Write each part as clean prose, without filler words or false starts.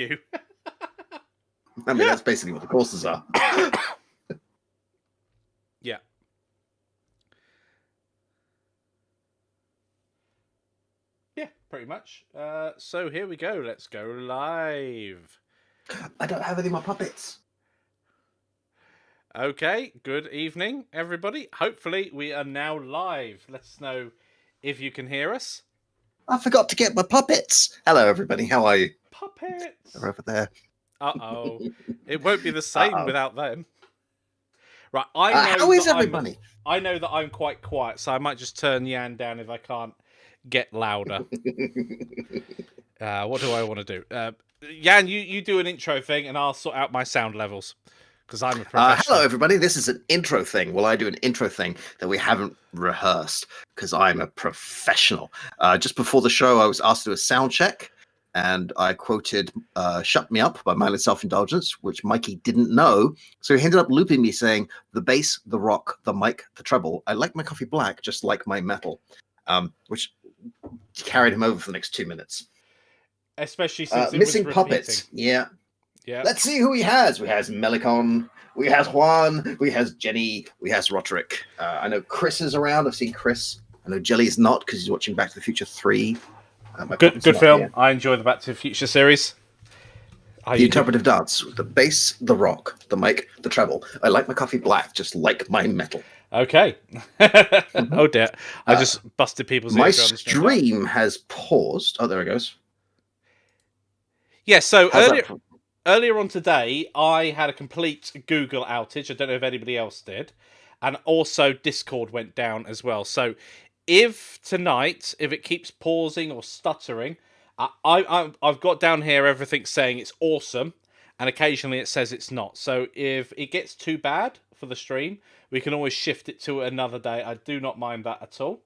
you. I mean, that's basically what the courses are. Yeah. Yeah, pretty much. So here we go. Let's go live. I don't have any more puppets. Okay, good evening, everybody. Hopefully we are now live. Let us know if you can hear us. I forgot to get my puppets. Hello, everybody. How are you? Puppets. They're over there. Uh-oh. It won't be the same without them. Right, I know how is that everybody? I know that I'm quite quiet, so I might just turn Yan down if I can't get louder. What do I want to do? Yan, you do an intro thing, and I'll sort out my sound levels, because I'm a professional. Hello, everybody. This is an intro thing. Well, I do an intro thing that we haven't rehearsed, because I'm a professional. Just before the show, I was asked to do a sound check, and I quoted Shut Me Up by Mindless Self-Indulgence, which Mikey didn't know. So he ended up looping me saying, the bass, the rock, the mic, the treble. I like my coffee black, just like my metal, which carried him over for the next 2 minutes. Especially since missing it was puppets. Yeah. Let's see who he has. We has Melicon. We has Juan. We has Jenny. We has Roderick. I know Chris is around. I've seen Chris. I know Jelly's not because he's watching Back to the Future 3. Good film. Here. I enjoy the Back to the Future series. The interpretive dance. The bass, the rock, the mic, the treble. I like my coffee black, just like my metal. Okay. Oh dear. I just busted people's ears. My stream has paused. Oh, there it goes. Yeah, so earlier on today, I had a complete Google outage. I don't know if anybody else did. And also Discord went down as well. So if tonight, if it keeps pausing or stuttering, I've got down here everything saying it's awesome. And occasionally it says it's not. So if it gets too bad for the stream, we can always shift it to another day. I do not mind that at all.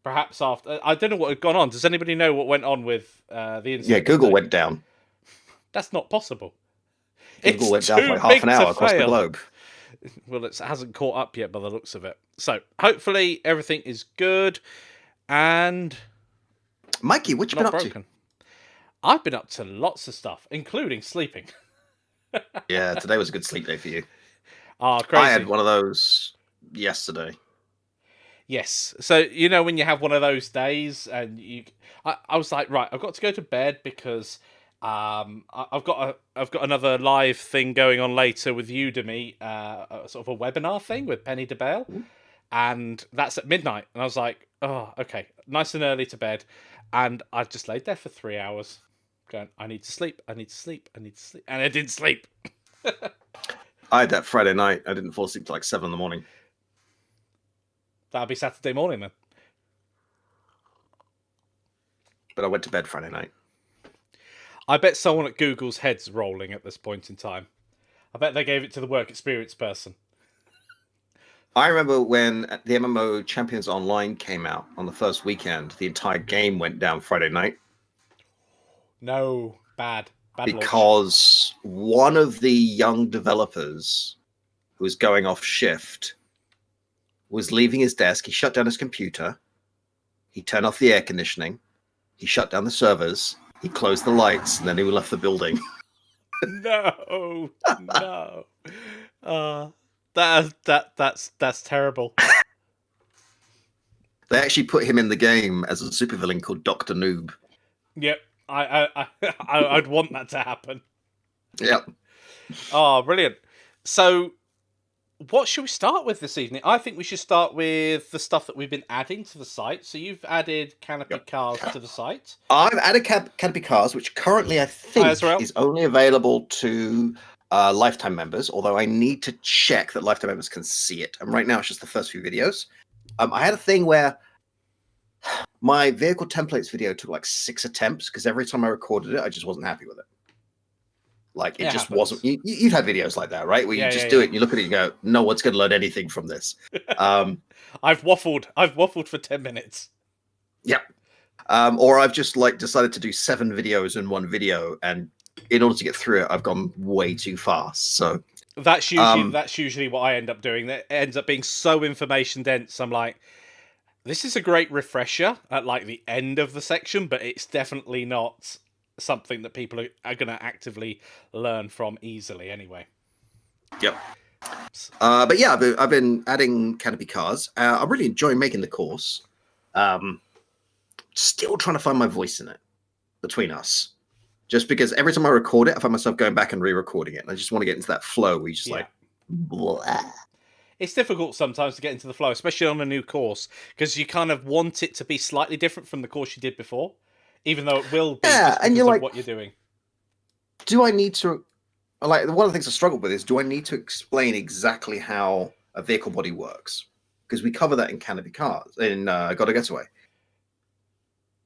Perhaps after... I don't know what had gone on. Does anybody know what went on with the incident? Yeah, Google went down. That's not possible. Google went down for like half an hour across the globe. Well, it hasn't caught up yet by the looks of it. So, hopefully, everything is good. And... Mikey, what you been up to? I've been up to lots of stuff, including sleeping. Yeah, today was a good sleep day for you. Crazy. I had one of those yesterday. Yes. So, you know, when you have one of those days and I was like, right, I've got to go to bed because I've got another live thing going on later with Udemy, sort of a webinar thing with Penny DeBale, and that's at midnight. And I was like, oh, okay, nice and early to bed. And I just laid there for 3 hours going, I need to sleep, I need to sleep, I need to sleep. And I didn't sleep. I had that Friday night. I didn't fall asleep till like 7 a.m. That'll be Saturday morning then. But I went to bed Friday night. I bet someone at Google's head's rolling at this point in time. I bet they gave it to the work experience person. I remember when the MMO Champions Online came out on the first weekend, the entire game went down Friday night. No, bad because one of the young developers who was going off shift was leaving his desk. He shut down his computer. He turned off the air conditioning. He shut down the servers. He closed the lights, and then he left the building. No. That's terrible. They actually put him in the game as a supervillain called Dr. Noob. Yep. I'd want that to happen. Yep. Oh, brilliant. So, what should we start with this evening? I think we should start with the stuff that we've been adding to the site. So you've added Canopy Cars to the site. I've added Canopy Cars, which currently I think is only available to Lifetime members, although I need to check that Lifetime members can see it. And right now it's just the first few videos. I had a thing where my vehicle templates video took like 6 attempts because every time I recorded it, I just wasn't happy with it. Like, it just wasn't... You've had videos like that, right? Where you just do it and you look at it and you go, no one's going to learn anything from this. I've waffled for 10 minutes. Yep. Or I've just like decided to do 7 videos in one video, and in order to get through it, I've gone way too fast. So that's usually what I end up doing. That ends up being so information dense. I'm like, this is a great refresher at like the end of the section, but it's definitely not something that people are going to actively learn from easily anyway. Yep. But yeah, I've been adding Canopy cars. I'm really enjoying making the course. Still trying to find my voice in it between us. Just because every time I record it, I find myself going back and re-recording it. And I just want to get into that flow where you just like, blah. It's difficult sometimes to get into the flow, especially on a new course, because you kind of want it to be slightly different from the course you did before, even though it will be just because of what you're doing. Do I need to, like, one of the things I struggle with is, do I need to explain exactly how a vehicle body works? Because we cover that in Canopy Cars, in Gotta Getaway.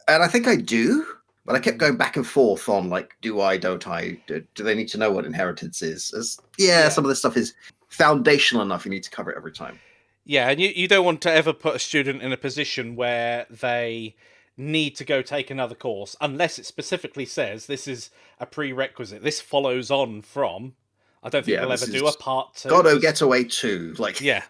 And I think I do, but I kept going back and forth on, like, do I, don't I? Do they need to know what inheritance is? Yeah, some of this stuff is foundational enough. You need to cover it every time. Yeah, and you don't want to ever put a student in a position where they need to go take another course unless it specifically says this is a prerequisite. This follows on from. I don't think we'll ever do a part 2. Gotta Getaway 2. Like, yeah.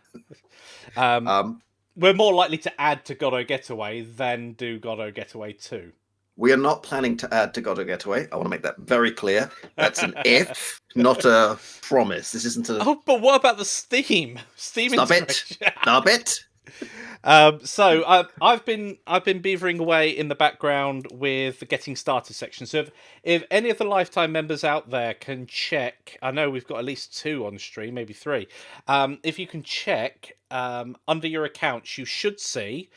We're more likely to add to Gotta Getaway than do Gotta Getaway 2. We are not planning to add to Gotta Getaway. I want to make that very clear. That's an if, not a promise. This isn't a... Oh, but what about the Steam? Stop it. Stop it. So I've been beavering away in the background with the getting started section. So if any of the Lifetime members out there can check, I know we've got at least 2 on stream, maybe 3. If you can check under your accounts, you should see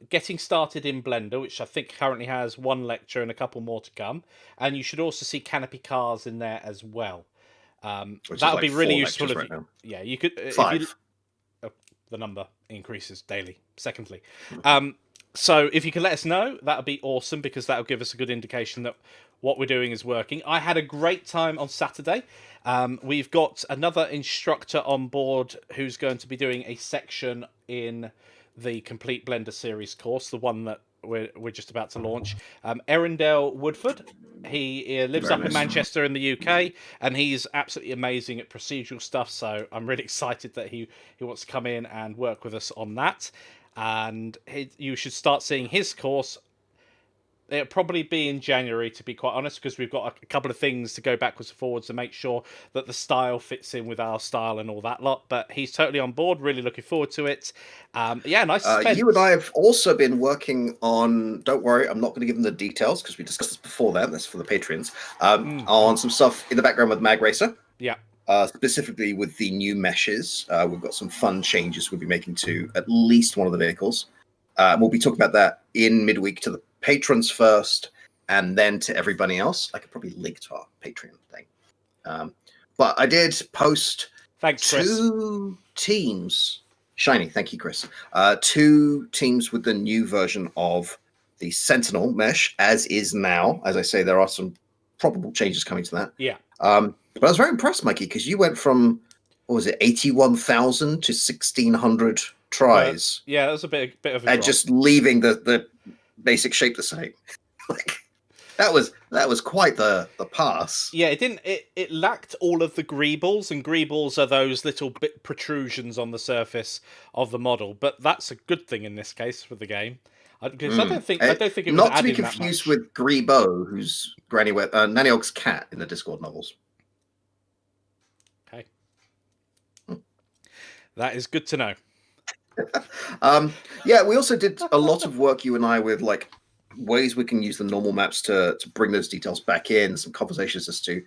getting started in Blender, which I think currently has 1 lecture and a couple more to come, and you should also see Canopy Cars in there as well. That would be really useful if you, you could 5. The number increases daily. Secondly, so if you can let us know, that would be awesome, because that will give us a good indication that what we're doing is working. I had a great time on Saturday. We've got another instructor on board who's going to be doing a section in the Complete Blender series course, the one that we're just about to launch. Erindale Woodford, he lives up in Manchester in the UK, and he's absolutely amazing at procedural stuff, so I'm really excited that he wants to come in and work with us on that. And you should start seeing his course. It'll probably be in January, to be quite honest, because we've got a couple of things to go backwards and forwards to make sure that the style fits in with our style and all that lot. But he's totally on board. Really looking forward to it. Nice. You and I have also been working on. Don't worry, I'm not going to give them the details because we discussed this before. That's for the Patreons. On some stuff in the background with Mag Racer. Yeah. Specifically with the new meshes, we've got some fun changes we'll be making to at least one of the vehicles. We'll be talking about that in midweek to the patrons first, and then to everybody else. I could probably link to our Patreon thing. But I did post 2 teams. Shiny, thank you, Chris. 2 teams with the new version of the Sentinel mesh, as is now. As I say, there are some probable changes coming to that. Yeah. But I was very impressed, Mikey, because you went from, what was it, 81,000 to 1,600 tries. Yeah, that was a bit of a and drop. Just leaving the basic shape the same. Like, that was quite the pass. Yeah, it lacked all of the greebles, and greebles are those little bit protrusions on the surface of the model. But that's a good thing in this case for the game, because I don't think it was not to be confused with Greebo, who's Nanny Og's cat in the Discord novels. Okay, that is good to know. We also did a lot of work, you and I, with like ways we can use the normal maps to bring those details back in. Some conversations as to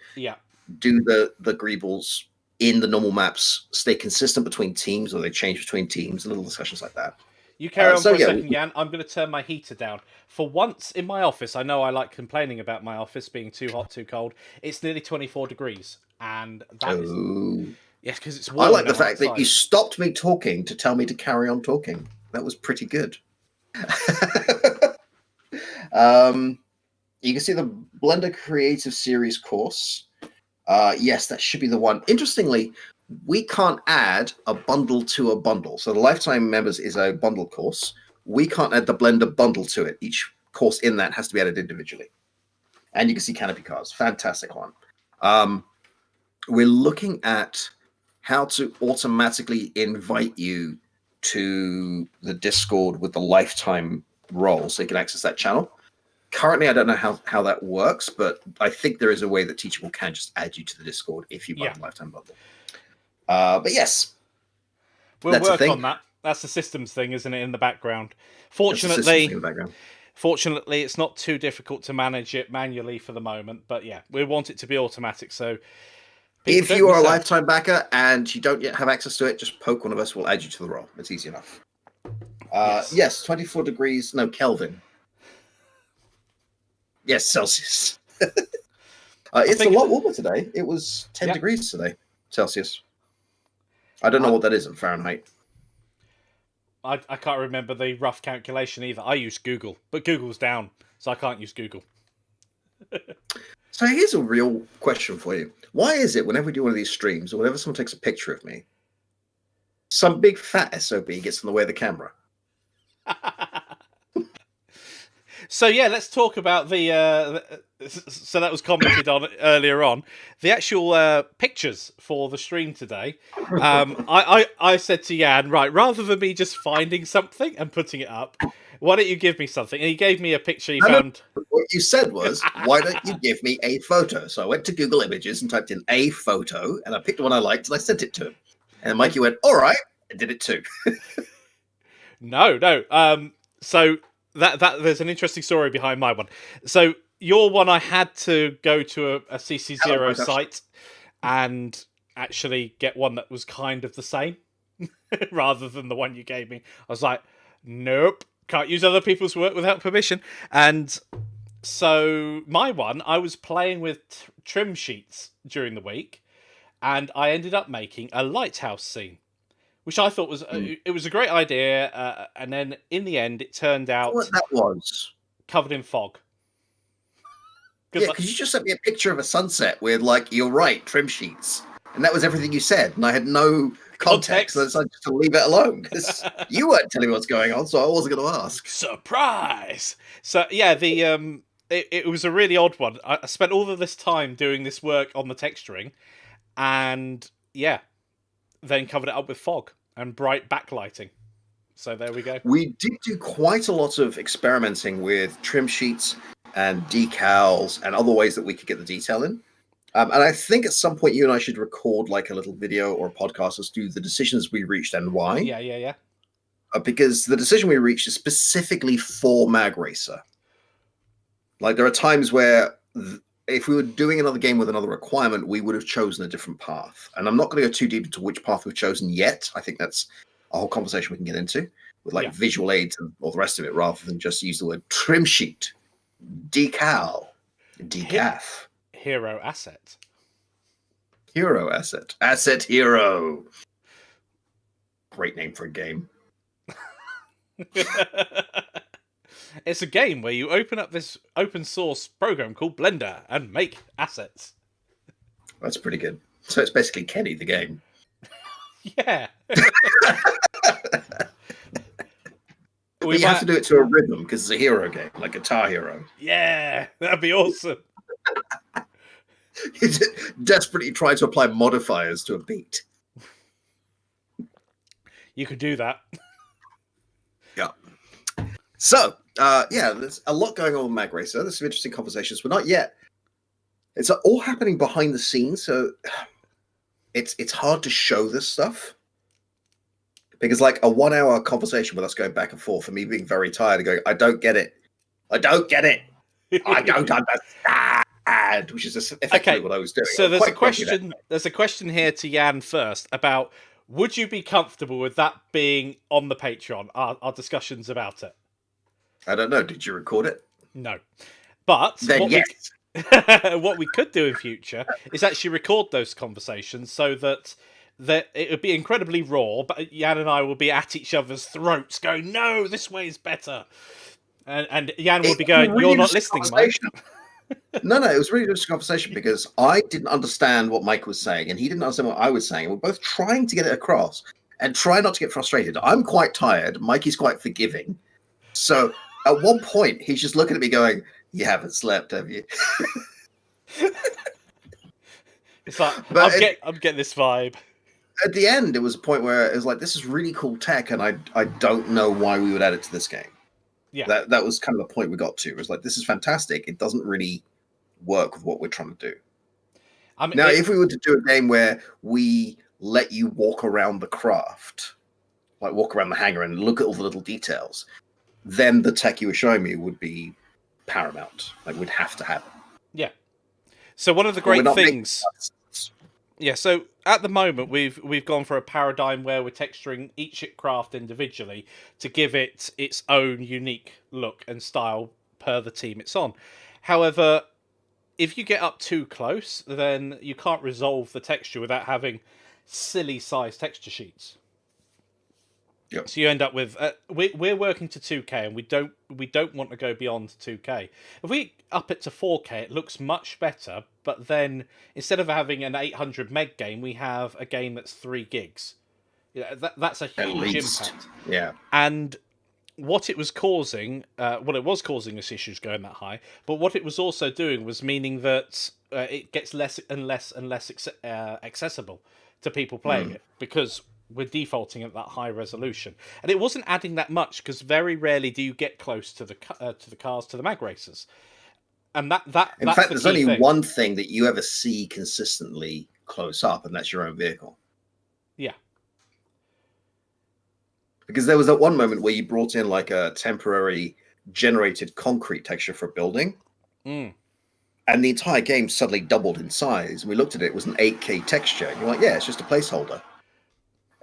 do the greebles in the normal maps stay consistent between teams, or they change between teams, and little discussions like that. You carry on for a second, Jan. I'm going to turn my heater down. For once in my office, I know I like complaining about my office being too hot, too cold. It's nearly 24 degrees, and that is... Yes, because it's warm. I like the fact that you stopped me talking to tell me to carry on talking. That was pretty good. You can see the Blender Creative Series course. Yes, that should be the one. Interestingly, we can't add a bundle to a bundle. So the Lifetime Members is a bundle course. We can't add the Blender bundle to it. Each course in that has to be added individually. And you can see Canopy Cars. Fantastic one. We're looking at how to automatically invite you to the Discord with the Lifetime role so you can access that channel. Currently, I don't know how that works, but I think there is a way that Teachable can just add you to the Discord if you buy the lifetime bundle. But yes, we'll work on that. That's the systems thing, isn't it? In the background. Fortunately, it's not too difficult to manage it manually for the moment. But yeah, we want it to be automatic. So if you are a lifetime backer and you don't yet have access to it, just poke one of us. We'll add you to the role. It's easy enough. Yes, 24 degrees. No, Kelvin. Yes, Celsius. It's a lot warmer today. It was 10 degrees today, Celsius. I don't know what that is in Fahrenheit. I can't remember the rough calculation either. I use Google, but Google's down, so I can't use Google. So here's a real question for you. Why is it whenever we do one of these streams, or whenever someone takes a picture of me, some big fat SOB gets in the way of the camera? So yeah, let's talk about the. So that was commented on earlier on. The actual pictures for the stream today. I said to Jan, right, rather than me just finding something and putting it up, why don't you give me something? And he gave me a picture he found. What you said was, why don't you give me a photo? So I went to Google Images and typed in a photo, and I picked the one I liked, and I sent it to him. And Mikey went, all right, I did it too. No. So that there's an interesting story behind my one. So your one, I had to go to a CC0 site and actually get one that was kind of the same rather than the one you gave me. I was like, nope, can't use other people's work without permission. And so my one, I was playing with trim sheets during the week, and I ended up making a lighthouse scene, which I thought was it was a great idea, and then in the end, it turned out what that was covered in fog. Yeah, because you just sent me a picture of a sunset with, like, you're right, trim sheets, and that was everything you said, and I had no context, so I decided to leave it alone because you weren't telling me what's going on, so I wasn't going to ask. Surprise! So yeah, the it was a really odd one. I spent all of this time doing this work on the texturing, and yeah, then covered it up with fog and bright backlighting. So there we go. We did do quite a lot of experimenting with trim sheets and decals and other ways that we could get the detail in. And I think at some point you and I should record like a little video or a podcast as to the decisions we reached and why. Yeah. Because the decision we reached is specifically for Mag Racer. Like, there are times where if we were doing another game with another requirement, we would have chosen a different path. And I'm not going to go too deep into which path we've chosen yet. I think that's a whole conversation we can get into with like visual aids and all the rest of it, rather than just use the word trim sheet, decal, decaf. Hero asset. Hero asset. Asset hero. Great name for a game. It's a game where you open up this open source program called Blender and make assets. That's pretty good. So it's basically Kenny the game. Yeah. But you have to do it to a rhythm because it's a hero game, like Guitar Hero. Yeah, that'd be awesome. He's desperately trying to apply modifiers to a beat. You could do that. Yeah. So, there's a lot going on with Mag Racer. There's some interesting conversations. We're not yet. It's all happening behind the scenes, so it's hard to show this stuff. Because, like, a 1 hour conversation with us going back and forth, and me being very tired and going, I don't get it. I don't get it. I don't understand. Which is effectively what I was doing. So there's a question here to Jan first about, would you be comfortable with that being on the Patreon, our discussions about it? I don't know. Did you record it? No. But then yes. What we could do in future is actually record those conversations so that it would be incredibly raw, but Jan and I will be at each other's throats going, no, this way is better. And Jan will be going, really, you're not listening, Mike. No, it was really just a conversation because I didn't understand what Mike was saying and he didn't understand what I was saying. We're both trying to get it across and try not to get frustrated. I'm quite tired. Mikey's quite forgiving. So at one point, he's just looking at me going, you haven't slept, have you? It's like, I'm getting this vibe. At the end, it was a point where it was like, this is really cool tech, and I don't know why we would add it to this game. Yeah. That was kind of the point we got to. It was like, this is fantastic. It doesn't really work with what we're trying to do. I mean, now, if we were to do a game where we let you walk around the craft, like walk around the hangar and look at all the little details, then the tech you were showing me would be paramount. Like, we'd have to have it. Yeah. So one of the great things... Yeah, so at the moment we've gone for a paradigm where we're texturing each craft individually to give it its own unique look and style per the team it's on. However, if you get up too close, then you can't resolve the texture without having silly size texture sheets. Yep. So you end up with we're working to 2K, and we don't want to go beyond 2K. If we up it to 4K, it looks much better. But then instead of having an 800 meg game, we have a game that's 3 gigs. Yeah, that's a huge impact. Yeah. And what it was causing, it was causing us issues going that high. But what it was also doing was meaning that it gets less and less and less accessible to people playing it, because we're defaulting at that high resolution, and it wasn't adding that much because very rarely do you get close to the cars, to the mag racers, and in fact, there's only one thing that you ever see consistently close up, and that's your own vehicle. Yeah, because there was that one moment where you brought in like a temporary generated concrete texture for building, and the entire game suddenly doubled in size. And we looked at it; it was an 8K texture. And you're like, yeah, it's just a placeholder.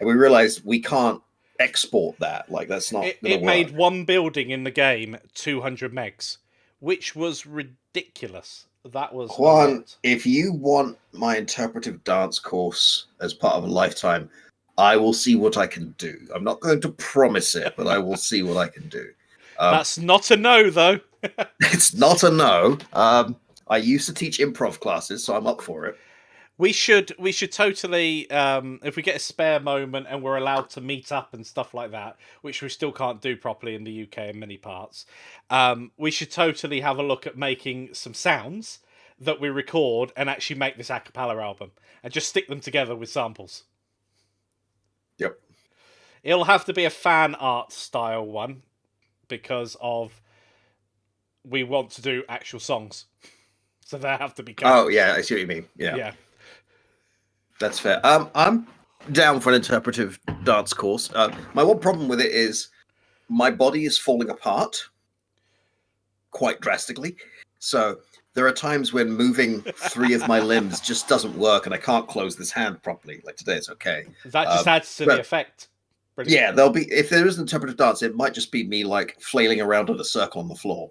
And we realized we can't export that. Like, that's not. It made one building in the game 200 megs, which was ridiculous. That was Juan. If you want my interpretive dance course as part of a lifetime, I will see what I can do. I'm not going to promise it, but I will see what I can do. That's not a no, though. It's not a no. I used to teach improv classes, so I'm up for it. We should totally, if we get a spare moment and we're allowed to meet up and stuff like that, which we still can't do properly in the UK in many parts, we should totally have a look at making some sounds that we record and actually make this a cappella album and just stick them together with samples. Yep. It'll have to be a fan art style one, because we want to do actual songs. So they have to be covered. Oh, yeah, I see what you mean. Yeah. That's fair. I'm down for an interpretive dance course. My one problem with it is my body is falling apart quite drastically. So there are times when moving 3 of my limbs just doesn't work, and I can't close this hand properly. Like today, it's okay. That just adds to the effect. Brilliant. Yeah, there'll be, if there is an interpretive dance, it might just be me like flailing around in a circle on the floor.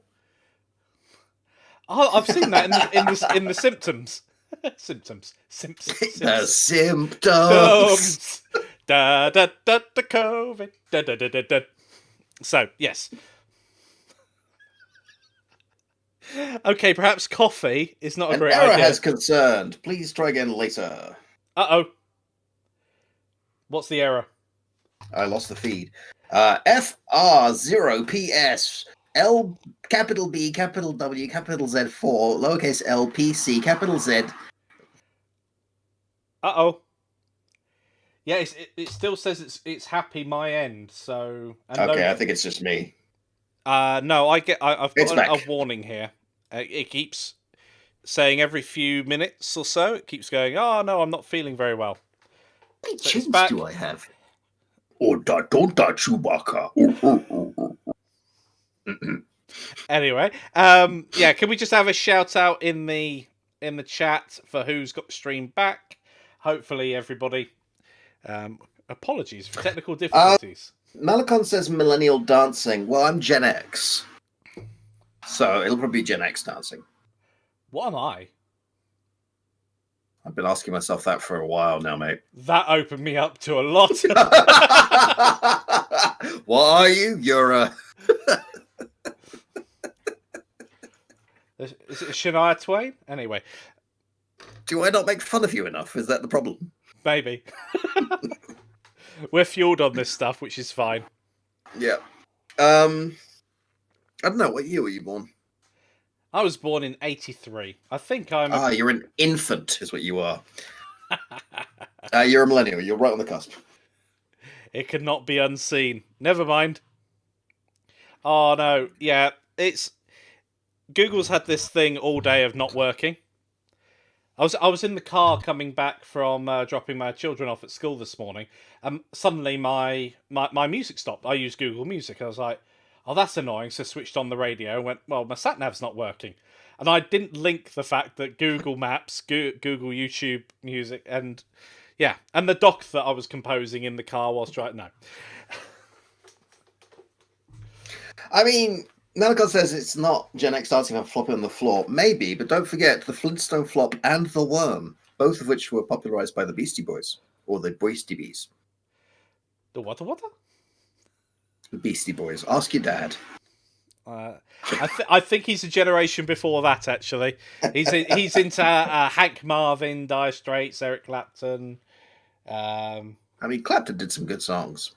Oh, I've seen that in the symptoms. Symptoms. The symptoms. Da da da da COVID. Da da da da da. So yes. Okay, perhaps coffee is not a great idea. An error has concerned. Please try again later. Uh-oh. What's the error? I lost the feed. FR0PS L capital B capital W capital Z4 lowercase L PC capital Z. Uh-oh. Yeah, it still says it's happy my end. So okay, I think it's just me. No, I've got a warning here. It keeps saying every few minutes or so. It keeps going. Oh no, I'm not feeling very well. How many chins do I have? Don't Chewbacca. Anyway, yeah, can we just have a shout out in the chat for who's got the stream back? Hopefully, everybody. Apologies for technical difficulties. Malakon says millennial dancing. Well, I'm Gen X, so it'll probably be Gen X dancing. What am I? I've been asking myself that for a while now, mate. That opened me up to a lot. What are you? You're a... Is it Shania Twain? Anyway. Do I not make fun of you enough? Is that the problem? Maybe. We're fueled on this stuff, which is fine. Yeah. I don't know. What year were you born? I was born in 83. I think I'm... you're an infant, is what you are. You're a millennial. You're right on the cusp. It cannot be unseen. Never mind. Oh no, yeah, it's Google's had this thing all day of not working. I was in the car coming back from dropping my children off at school this morning, and suddenly my music stopped. I use Google Music. I was like, "Oh, that's annoying." So I switched on the radio and went, "Well, my sat nav's not working," and I didn't link the fact that Google Maps, Google YouTube Music, and yeah, and the doc that I was composing in the car whilst trying. No, I mean, Malakon says it's not Gen X starting and flopping on the floor. Maybe, but don't forget the Flintstone flop and the worm, both of which were popularized by the Beastie Boys, or the Beastie Bees. the what? The Beastie Boys. Ask your dad. I think he's a generation before that. Actually, he's into Hank Marvin, Dire Straits, Eric Clapton. I mean, Clapton did some good songs.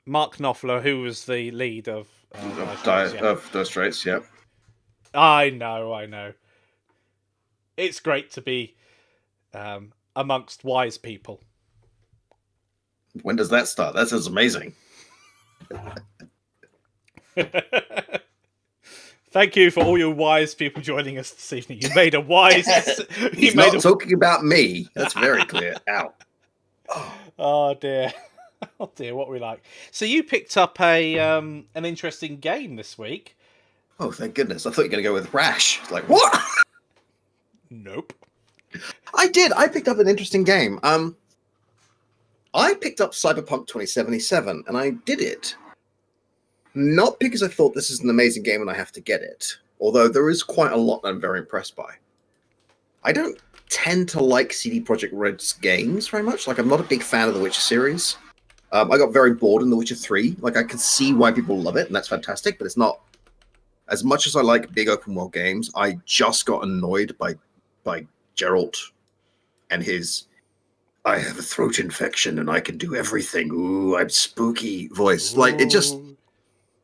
Mark Knopfler, who was the lead of Dire Straits, yeah. I know. It's great to be amongst wise people. When does that start? That sounds amazing. Thank you for all your wise people joining us this evening. You made a wise. He's not talking about me. That's very clear. Ow. Oh dear. Oh dear, what we like. So you picked up an interesting game this week. Oh, thank goodness. I thought you were going to go with Rash. Like, what? Nope. I did. I picked up an interesting game. I picked up Cyberpunk 2077, and I did it. Not because I thought this is an amazing game and I have to get it, although there is quite a lot that I'm very impressed by. I don't tend to like CD Projekt Red's games very much. Like, I'm not a big fan of the Witcher series. I got very bored in The Witcher 3. Like, I can see why people love it, and that's fantastic, but it's not... As much as I like big open world games, I just got annoyed by Geralt and his "I have a throat infection and I can do everything. Ooh, I'm spooky" voice. Ooh. Like, it just...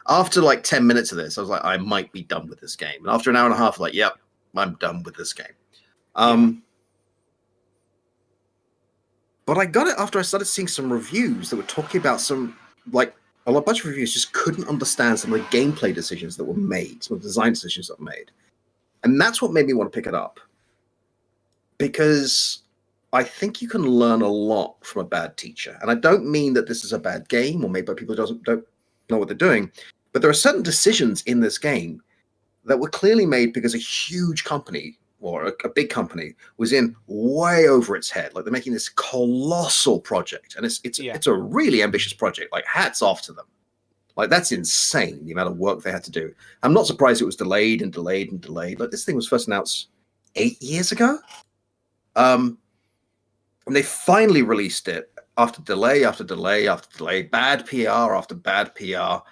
After like 10 minutes of this, I was like, I might be done with this game. And after an hour and a half, like, yep, I'm done with this game. But I got it after I started seeing some reviews that were talking about some, like, a bunch of reviews just couldn't understand some of the gameplay decisions that were made, some of the design decisions that were made. And that's what made me want to pick it up. Because I think you can learn a lot from a bad teacher. And I don't mean that this is a bad game or made by people who don't know what they're doing, but there are certain decisions in this game that were clearly made because a huge company or a big company was in way over its head. Like, they're making this colossal project, and it's a really ambitious project. Like, hats off to them. Like, that's insane, the amount of work they had to do. I'm not surprised it was delayed and delayed and delayed. Like, this thing was first announced 8 years ago. And they finally released it after delay after delay after delay, bad PR after bad PR.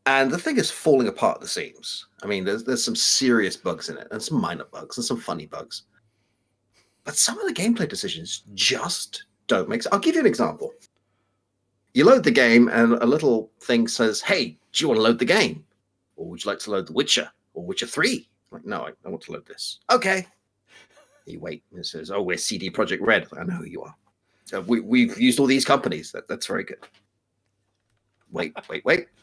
And the thing is falling apart at the seams. I mean, there's some serious bugs in it, and some minor bugs, and some funny bugs. But some of the gameplay decisions just don't make sense. I'll give you an example. You load the game, and a little thing says, "Hey, do you want to load the game? Or would you like to load The Witcher? Or Witcher 3? Like, no, I want to load this. Okay. You wait, and it says, "Oh, we're CD Projekt Red." I know who you are. We've used all these companies. That's very good. Wait.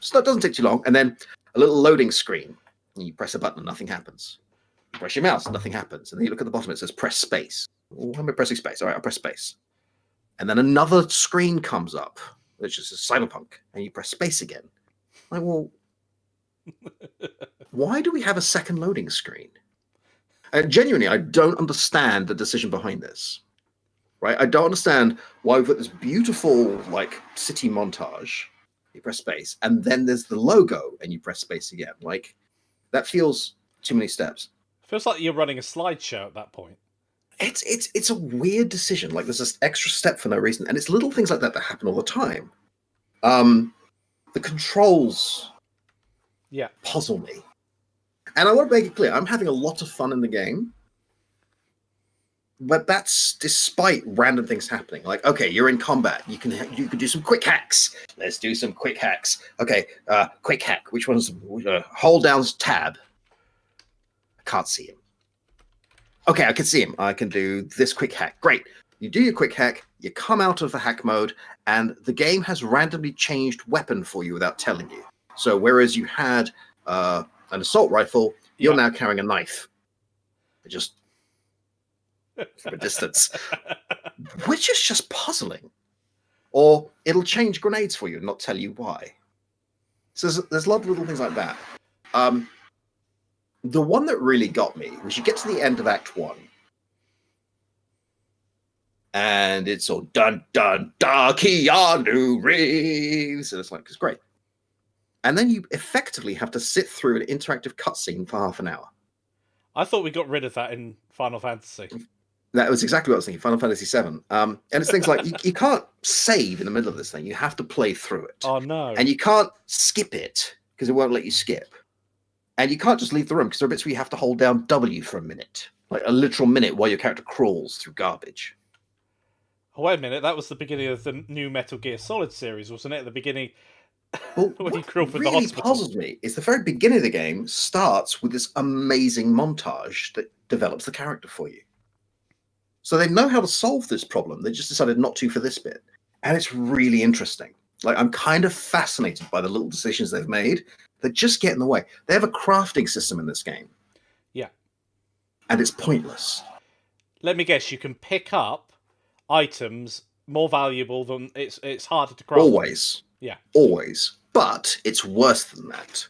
So it doesn't take too long. And then a little loading screen. And you press a button and nothing happens. You press your mouse, nothing happens. And then you look at the bottom, it says press space. Oh, am I pressing space? All right, I'll press space. And then another screen comes up, which is Cyberpunk. And you press space again. Like, well, why do we have a second loading screen? Genuinely, I don't understand the decision behind this. Right? I don't understand why we've got this beautiful, like, city montage. You press space, and then there's the logo, and you press space again. Like, that feels too many steps. Feels like you're running a slideshow at that point. It's a weird decision. Like, there's this extra step for no reason, and it's little things like that happen all the time. The controls, puzzle me, and I want to make it clear: I'm having a lot of fun in the game. But that's despite random things happening. Like, okay, you're in combat. You can do some quick hacks. Let's do some quick hacks. Okay, quick hack. Which one's hold down tab? I can't see him. Okay, I can see him. I can do this quick hack. Great. You do your quick hack, you come out of the hack mode, and the game has randomly changed weapon for you without telling you. So whereas you had an assault rifle, you're now carrying a knife. Just from a distance. Which is just puzzling. Or it'll change grenades for you and not tell you why. So there's a lot of little things like that. The one that really got me was you get to the end of Act 1, and it's all dun dun dun Keanu Reeves, and it's great. And then you effectively have to sit through an interactive cutscene for half an hour. I thought we got rid of that in Final Fantasy. That was exactly what I was thinking. Final Fantasy VII, and it's things like you can't save in the middle of this thing. You have to play through it. Oh no! And you can't skip it because it won't let you skip. And you can't just leave the room because there are bits where you have to hold down W for a minute, like a literal minute, while your character crawls through garbage. Oh, wait a minute, that was the beginning of the new Metal Gear Solid series, wasn't it? At the beginning, well, when you crawl through really the hospital. Puzzles me is the very beginning of the game starts with this amazing montage that develops the character for you. So they know how to solve this problem. They just decided not to for this bit. And it's really interesting. Like, I'm kind of fascinated by the little decisions they've made that just get in the way. They have a crafting system in this game. Yeah. And it's pointless. Let me guess, you can pick up items more valuable than it's harder to craft. Always. Yeah. Always. But it's worse than that.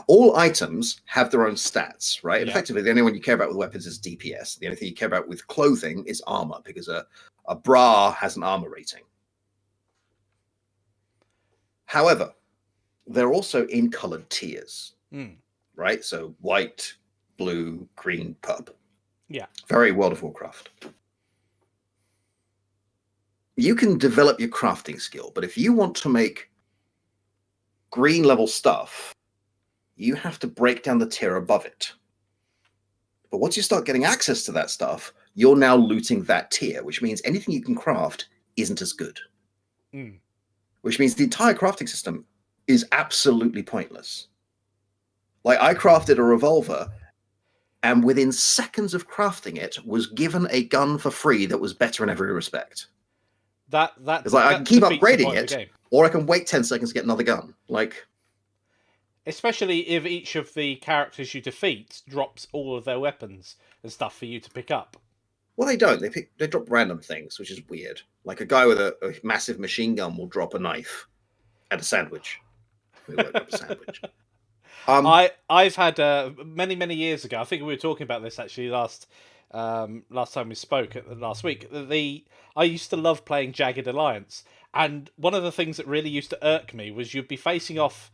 All items have their own stats, right? And effectively, the only one you care about with weapons is DPS. The only thing you care about with clothing is armor, because a bra has an armor rating. However, they're also in colored tiers, right? So white, blue, green, purple. Yeah. Very World of Warcraft. You can develop your crafting skill, but if you want to make green level stuff, you have to break down the tier above it. But once you start getting access to that stuff, you're now looting that tier, which means anything you can craft isn't as good. Which means the entire crafting system is absolutely pointless. Like, I crafted a revolver, and within seconds of crafting it, was given a gun for free that was better in every respect. It's like, I can keep upgrading it, or I can wait 10 seconds to get another gun. Like, especially if each of the characters you defeat drops all of their weapons and stuff for you to pick up. Well, they don't. They drop random things, which is weird. Like, a guy with a massive machine gun will drop a knife and a sandwich. They won't drop a sandwich. I've had many years ago. I think we were talking about this actually last time we spoke last week. I used to love playing Jagged Alliance, and one of the things that really used to irk me was you'd be facing off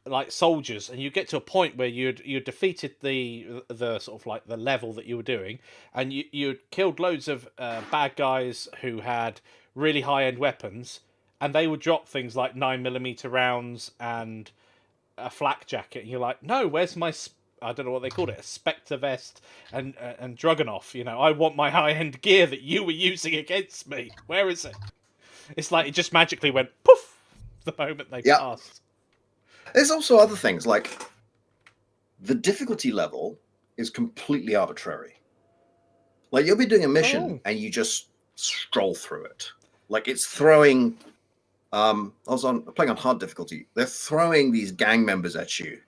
like soldiers, and you get to a point where you'd defeated the sort of like the level that you were doing, and you'd killed loads of bad guys who had really high end weapons, and they would drop things like 9mm rounds and a flak jacket, and you're like, no, where's my I don't know what they called it, a Spectre vest and Dragunov. You know, I want my high end gear that you were using against me. Where is it? It's like it just magically went poof the moment they passed. There's also other things, like the difficulty level is completely arbitrary. Like, you'll be doing a mission and you just stroll through it. Like, it's throwing. I was playing on hard difficulty. They're throwing these gang members at you,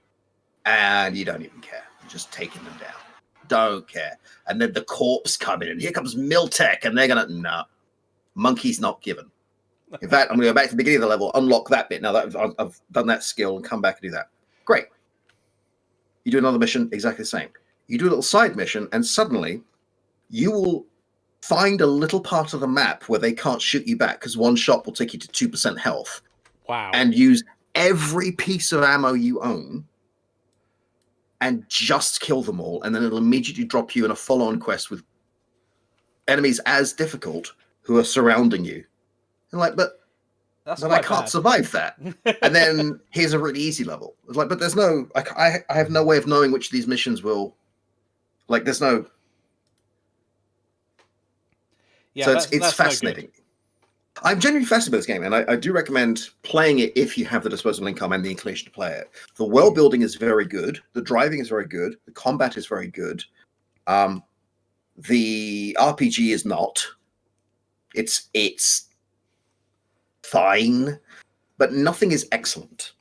and you don't even care. You're just taking them down. Don't care. And then the corpse come in, and here comes Miltech, and they're gonna monkey's not given. In fact, I'm gonna go back to the beginning of the level, unlock that bit. Now that I've done that skill, and come back and do that. Great. You do another mission, exactly the same. You do a little side mission, and suddenly you will find a little part of the map where they can't shoot you back because one shot will take you to 2% health. Wow. And use every piece of ammo you own and just kill them all, and then it'll immediately drop you in a follow-on quest with enemies as difficult who are surrounding you. And like, but I can't survive that. And then here's a really easy level. It's like, but there's no, I have no way of knowing which of these missions will, like, there's no. Yeah, so it's fascinating. I'm genuinely fascinated by this game, and I do recommend playing it if you have the disposable income and the inclination to play it. The world building is very good. The driving is very good. The combat is very good. The RPG is not. It's fine, but nothing is excellent.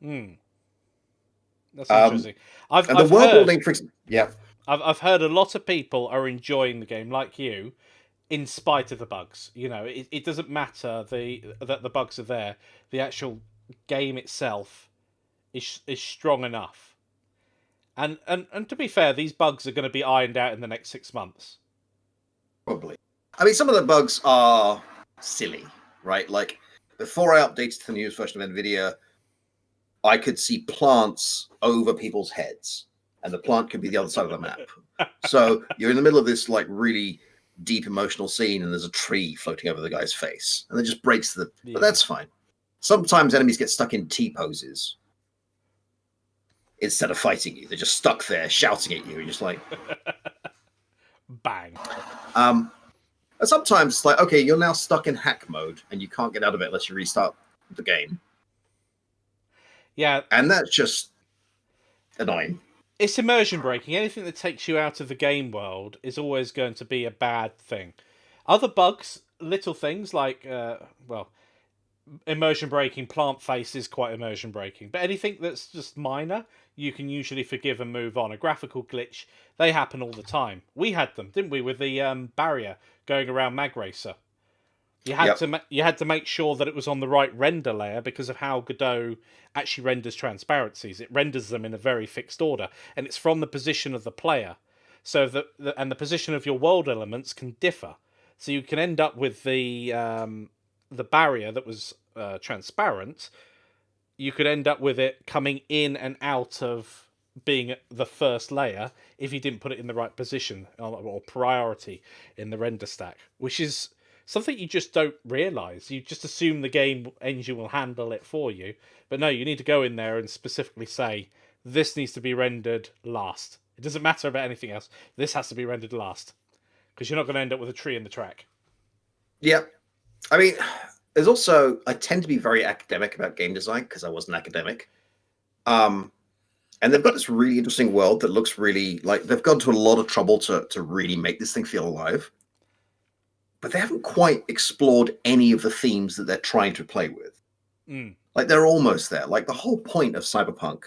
That's interesting. And the world building, yeah. I've heard a lot of people are enjoying the game, like you, in spite of the bugs. You know, it doesn't matter that the bugs are there. The actual game itself is strong enough. And to be fair, these bugs are going to be ironed out in the next 6 months. Probably. I mean, some of the bugs are silly, right? Like, before I updated to the newest version of NVIDIA, I could see plants over people's heads, and the plant could be the other side of the map. So you're in the middle of this, like, really deep emotional scene, and there's a tree floating over the guy's face, and it just breaks the... Yeah. But that's fine. Sometimes enemies get stuck in T-poses instead of fighting you. They're just stuck there, shouting at you, and just like... Bang. And sometimes it's like, okay, you're now stuck in hack mode, and you can't get out of it unless you restart the game. Yeah. And that's just annoying. It's immersion breaking. Anything that takes you out of the game world is always going to be a bad thing. Other bugs, little things like, immersion breaking, plant face is quite immersion breaking. But anything that's just minor, you can usually forgive and move on. A graphical glitch, they happen all the time. We had them, didn't we, with the barrier going around Mag Racer. You had to make sure that it was on the right render layer because of how Godot actually renders transparencies. It renders them in a very fixed order, and it's from the position of the player. So the position of your world elements can differ. So you can end up with the barrier that was transparent. You could end up with it coming in and out of being the first layer if you didn't put it in the right position or priority in the render stack, which is something you just don't realise. You just assume the game engine will handle it for you. But no, you need to go in there and specifically say, this needs to be rendered last. It doesn't matter about anything else. This has to be rendered last. Because you're not going to end up with a tree in the track. Yeah. I mean, there's also... I tend to be very academic about game design because I was an academic. And they've got this really interesting world that looks really... like, they've gone to a lot of trouble to really make this thing feel alive. But they haven't quite explored any of the themes that they're trying to play with. Like, they're almost there. Like, the whole point of Cyberpunk,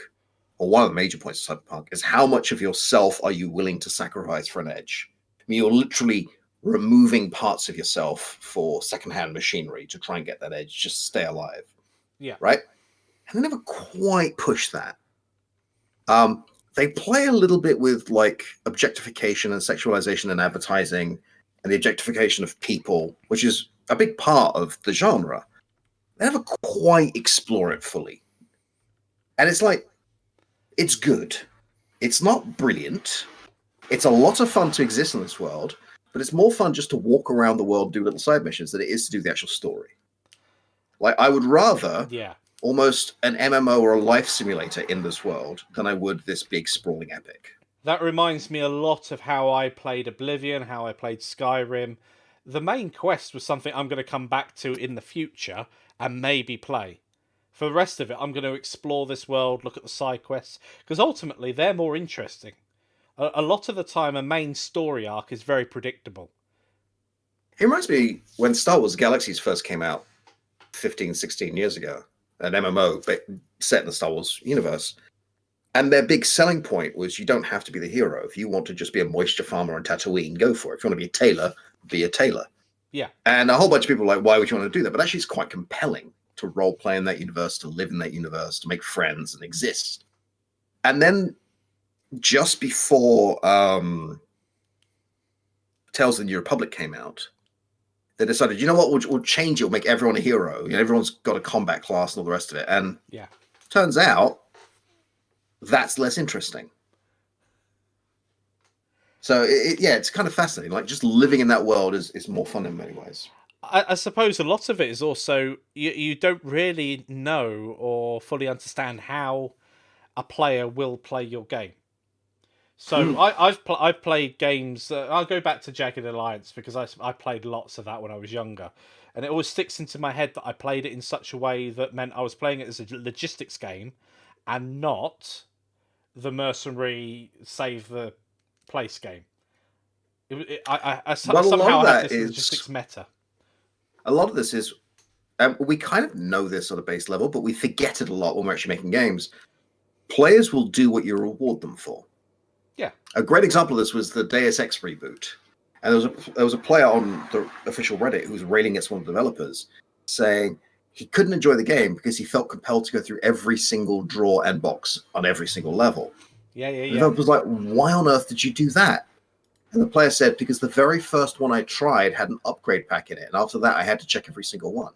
or one of the major points of Cyberpunk, is how much of yourself are you willing to sacrifice for an edge? I mean, you're literally removing parts of yourself for secondhand machinery to try and get that edge, just to stay alive. Yeah. Right? And they never quite push that. They play a little bit with, like, objectification and sexualization and advertising, and the objectification of people, which is a big part of the genre. They never quite explore it fully. And it's like, it's good. It's not brilliant. It's a lot of fun to exist in this world, but it's more fun just to walk around the world and do little side missions than it is to do the actual story. Like, I would rather almost an MMO or a life simulator in this world than I would this big sprawling epic. That reminds me a lot of how I played Oblivion, how I played Skyrim. The main quest was something I'm going to come back to in the future and maybe play. For the rest of it, I'm going to explore this world, look at the side quests, because ultimately they're more interesting. A lot of the time, a main story arc is very predictable. It reminds me when Star Wars Galaxies first came out 15, 16 years ago, an MMO set in the Star Wars universe. And their big selling point was you don't have to be the hero. If you want to just be a moisture farmer on Tatooine, go for it. If you want to be a tailor, be a tailor. Yeah. And a whole bunch of people are like, why would you want to do that? But actually, it's quite compelling to role play in that universe, to live in that universe, to make friends and exist. And then just before Tales of the New Republic came out, they decided, you know what, we'll change it. We'll make everyone a hero. You know, everyone's got a combat class and all the rest of it. And turns out, that's less interesting. So it's kind of fascinating. Like, just living in that world is more fun in many ways. I suppose a lot of it is also you don't really know or fully understand how a player will play your game. So I've played games. I'll go back to Jagged Alliance because I played lots of that when I was younger, and it always sticks into my head that I played it in such a way that meant I was playing it as a logistics game, and not the mercenary save the place game. I somehow had this logistics meta. a lot of this is we kind of know this at a base level, but we forget it a lot when we're actually making games. Players will do what you reward them for. Yeah. A great example of this was the Deus Ex reboot. And there was a player on the official Reddit who was railing against one of the developers, saying he couldn't enjoy the game because he felt compelled to go through every single drawer and box on every single level. Yeah. The developer was like, why on earth did you do that? And the player said, because the very first one I tried had an upgrade pack in it. And after that, I had to check every single one.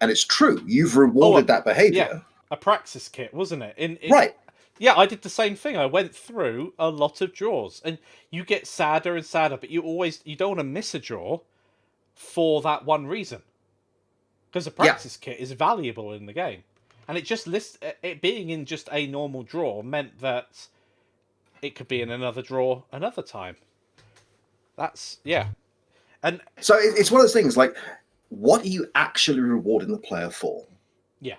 And it's true. You've rewarded that behavior. Yeah, a Praxis kit, wasn't it? Right. Yeah, I did the same thing. I went through a lot of drawers, and you get sadder and sadder, but you don't want to miss a drawer for that one reason, because a Praxis kit is valuable in the game, and it just lists it being in just a normal drawer meant that it could be in another drawer another time. That's and so it's one of those things like, what are you actually rewarding the player for? Yeah.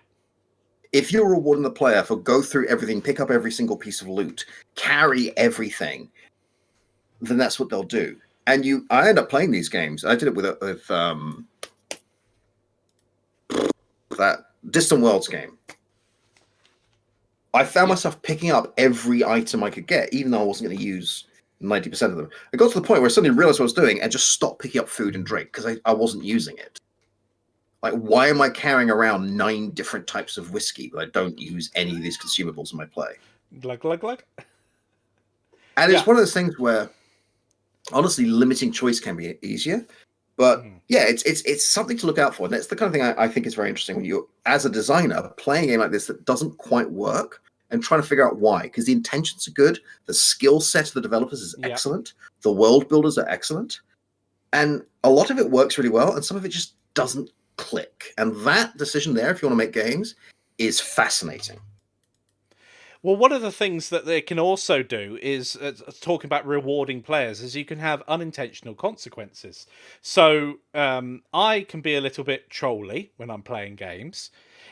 If you're rewarding the player for go through everything, pick up every single piece of loot, carry everything, then that's what they'll do. And I end up playing these games. I did it with that Distant Worlds game. I found myself picking up every item I could get, even though I wasn't going to use 90% of them. I got to the point where I suddenly realized what I was doing and just stopped picking up food and drink because I wasn't using it. Like, why am I carrying around 9 different types of whiskey, but I don't use any of these consumables in my play? Glug. And it's one of those things where, honestly, limiting choice can be easier. But it's something to look out for. And that's the kind of thing I think is very interesting when you, as a designer, playing a game like this that doesn't quite work and trying to figure out why. Because the intentions are good. The skill set of the developers is excellent. The world builders are excellent. And a lot of it works really well. And some of it just doesn't click. And that decision there, if you want to make games, is fascinating. Well, one of the things that they can also do is talking about rewarding players is you can have unintentional consequences. So I can be a little bit trolly when I'm playing games,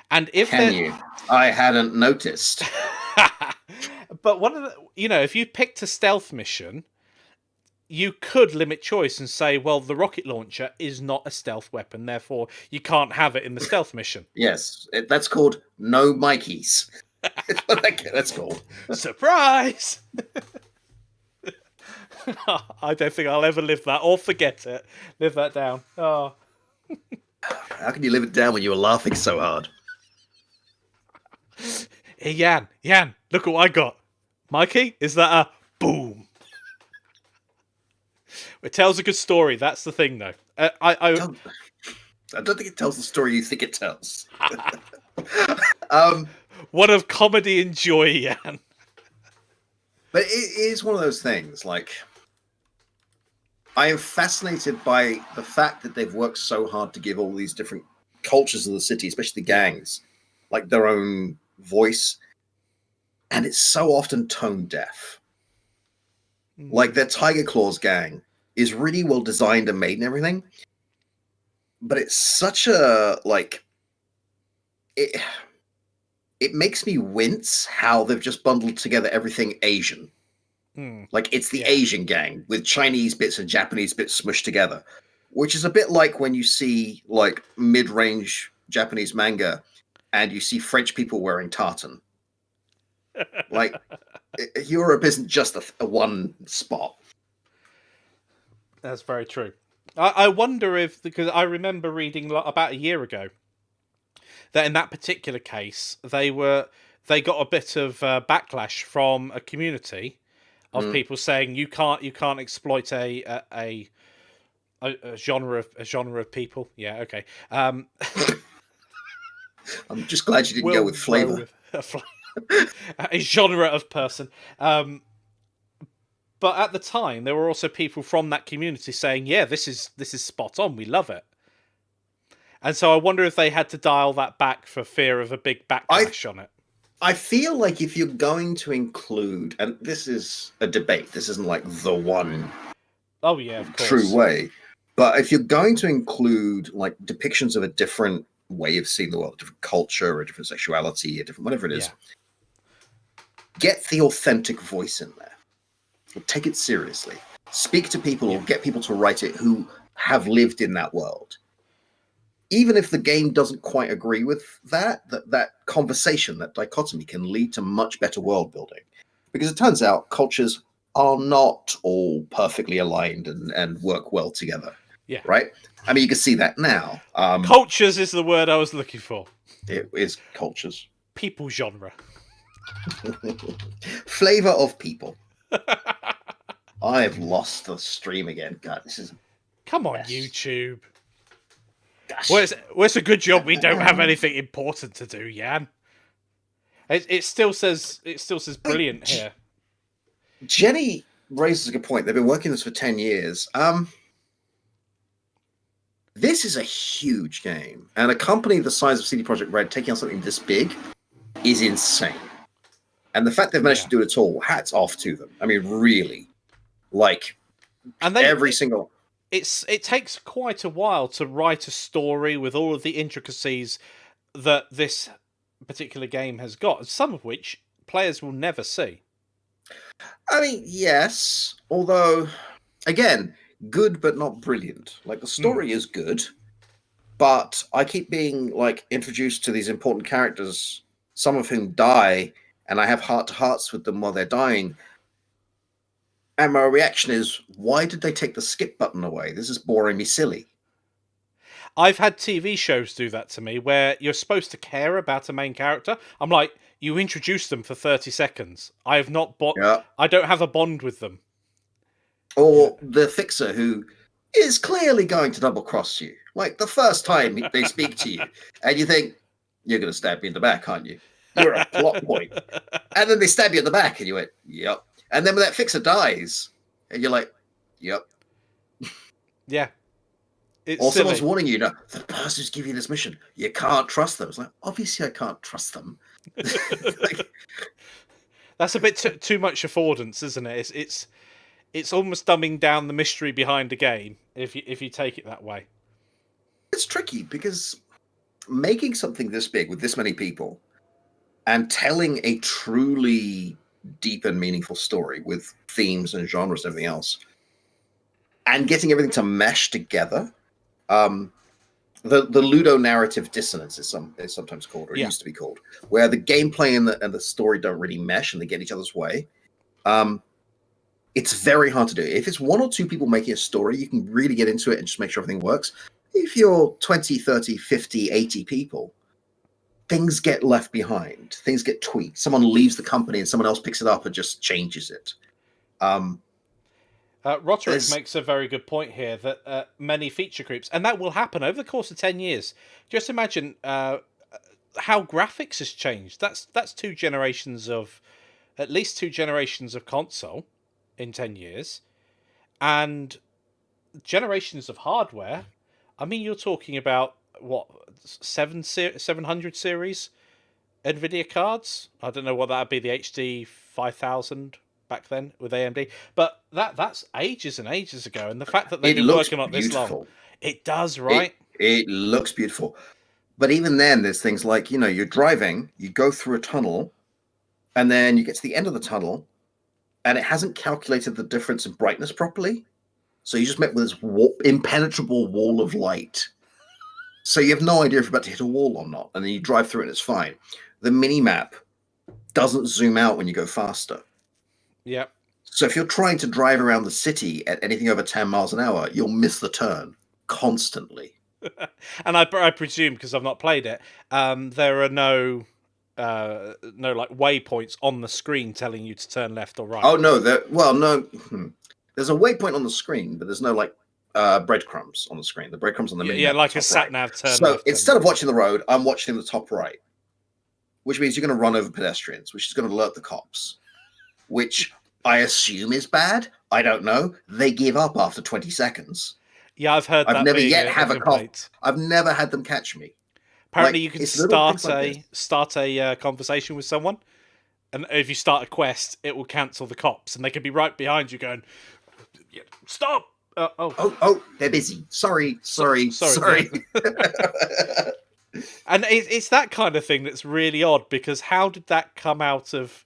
and if you? I hadn't noticed. But one of the, if you picked a stealth mission, you could limit choice and say, well, the rocket launcher is not a stealth weapon, therefore you can't have it in the stealth mission. Yes, that's called no Mikeys. That's cool. Surprise! I don't think I'll ever live that or forget it. Live that down. Oh. How can you live it down when you were laughing so hard? Hey, Jan, look what I got. Mikey, is that a boom? It tells a good story. That's the thing, though. I don't think it tells the story you think it tells. One of comedy and joy, Jan. But it is one of those things, like, I am fascinated by the fact that they've worked so hard to give all these different cultures of the city, especially the gangs, like their own voice. And it's so often tone deaf. Like, their Tiger Claws gang is really well designed and made and everything. But it's such a, like, it makes me wince how they've just bundled together everything Asian. Like, it's the Asian gang with Chinese bits and Japanese bits smushed together, which is a bit like when you see, like, mid-range Japanese manga and you see French people wearing tartan. Like, Europe isn't just a one spot. That's very true. I wonder if, because I remember reading about a year ago that in that particular case they got a bit of backlash from a community of people saying you can't exploit a genre of people. Yeah, okay. I'm just glad you didn't go with flavor. A genre of person. But at the time, there were also people from that community saying, "Yeah, this is spot on. We love it." And so I wonder if they had to dial that back for fear of a big backlash on it. I feel like if you're going to include, and this is a debate, this isn't like the one of course. True way, but if you're going to include like depictions of a different way of seeing the world, a different culture, a different sexuality, a different whatever it is, get the authentic voice in there. Take it seriously. Speak to people or get people to write it who have lived in that world. even if the game doesn't quite agree with that conversation, that dichotomy can lead to much better world building. Because it turns out cultures are not all perfectly aligned and work well together. Yeah. Right? I mean, you can see that now. Cultures is the word I was looking for. It is cultures. People genre. Flavor of people. I've lost the stream again. God, this is... Come on, YouTube. Well, it's a good job we don't have anything important to do, Jan. It still says brilliant here. Jenny raises a good point. They've been working this for 10 years. This is a huge game, and a company the size of CD Projekt Red taking on something this big is insane. And the fact they've managed to do it all, hats off to them. I mean, really, like, and it takes quite a while to write a story with all of the intricacies that this particular game has got, some of which players will never see. I mean, yes, although, again, good but not brilliant. Like, the story is good, but I keep being like introduced to these important characters, some of whom die, and I have heart-to-hearts with them while they're dying. And my reaction is, why did they take the skip button away? This is boring me silly. I've had TV shows do that to me, where you're supposed to care about a main character. I'm like, you introduce them for 30 seconds. I have not I don't have a bond with them. Or the fixer who is clearly going to double-cross you. Like, the first time they speak to you, and you think, you're going to stab me in the back, aren't you? You're a plot point. And then they stab you in the back, and you went, yep. And then when that fixer dies, and you're like, yep. Yeah. Or someone's warning you, the person who's giving you this mission, you can't trust them. It's like, obviously I can't trust them. That's a bit too much affordance, isn't it? It's almost dumbing down the mystery behind the game if you take it that way. It's tricky because making something this big with this many people and telling a truly deep and meaningful story with themes and genres and everything else, and getting everything to mesh together. The Ludo narrative dissonance is sometimes called, or it used to be called, where the gameplay and the story don't really mesh and they get each other's way. It's very hard to do. If it's one or two people making a story, you can really get into it and just make sure everything works. If you're 20, 30, 50, 80 people, things get left behind. Things get tweaked. Someone leaves the company and someone else picks it up and just changes it. Roderick makes a very good point here that many feature creeps, and that will happen over the course of 10 years. Just imagine how graphics has changed. That's at least two generations of console in 10 years, and generations of hardware. I mean, you're talking about what, 700 series NVIDIA cards? I don't know what that would be, the HD 5000 back then with AMD, but that's ages and ages ago, and the fact that they've been working on this long, it does, right? It looks beautiful, but even then there's things like, you're driving, you go through a tunnel, and then you get to the end of the tunnel and it hasn't calculated the difference in brightness properly, so you just met with this impenetrable wall of light, so you have no idea if you're about to hit a wall or not, and then you drive through it and it's fine. The mini map doesn't zoom out when you go faster. Yep. So if you're trying to drive around the city at anything over 10 miles an hour, you'll miss the turn constantly. And I presume, because I've not played it, there are no like waypoints on the screen telling you to turn left or right. Oh no, no. There's a waypoint on the screen, but there's no like breadcrumbs on the screen. The breadcrumbs on the mini. Yeah, like a sat nav turn. So instead of watching the road, I'm watching the top right, which means you're going to run over pedestrians, which is going to alert the cops. Which I assume is bad. I don't know. They give up after 20 seconds. Yeah, I've heard that. I've never yet have a cop. I've never had them catch me. Apparently, you can start a conversation with someone, and if you start a quest, it will cancel the cops, and they can be right behind you going, "Stop!" Oh, they're busy. Sorry. And it's that kind of thing that's really odd, because how did that come out of?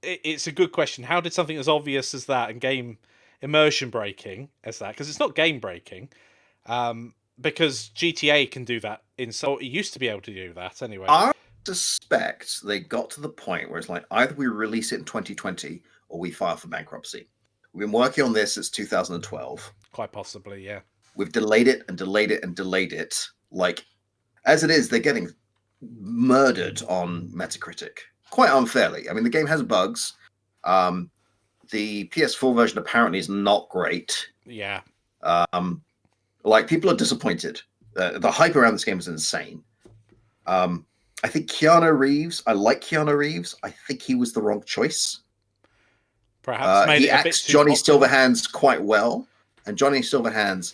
It's a good question. How did something as obvious as that and game immersion breaking as that, because it's not game breaking, because GTA can do that it used to be able to do that anyway. I suspect they got to the point where it's like either we release it in 2020 or we file for bankruptcy. We've been working on this since 2012. Quite possibly, yeah. We've delayed it and delayed it and delayed it. Like, as it is, they're getting murdered on Metacritic quite unfairly. I mean, the game has bugs. The PS4 version apparently is not great. Yeah. Like, people are disappointed. The hype around this game is insane. I think Keanu Reeves. I like Keanu Reeves. I think he was the wrong choice. Perhaps made he it a bit acts too Johnny popular. Silverhands quite well, and Johnny Silverhands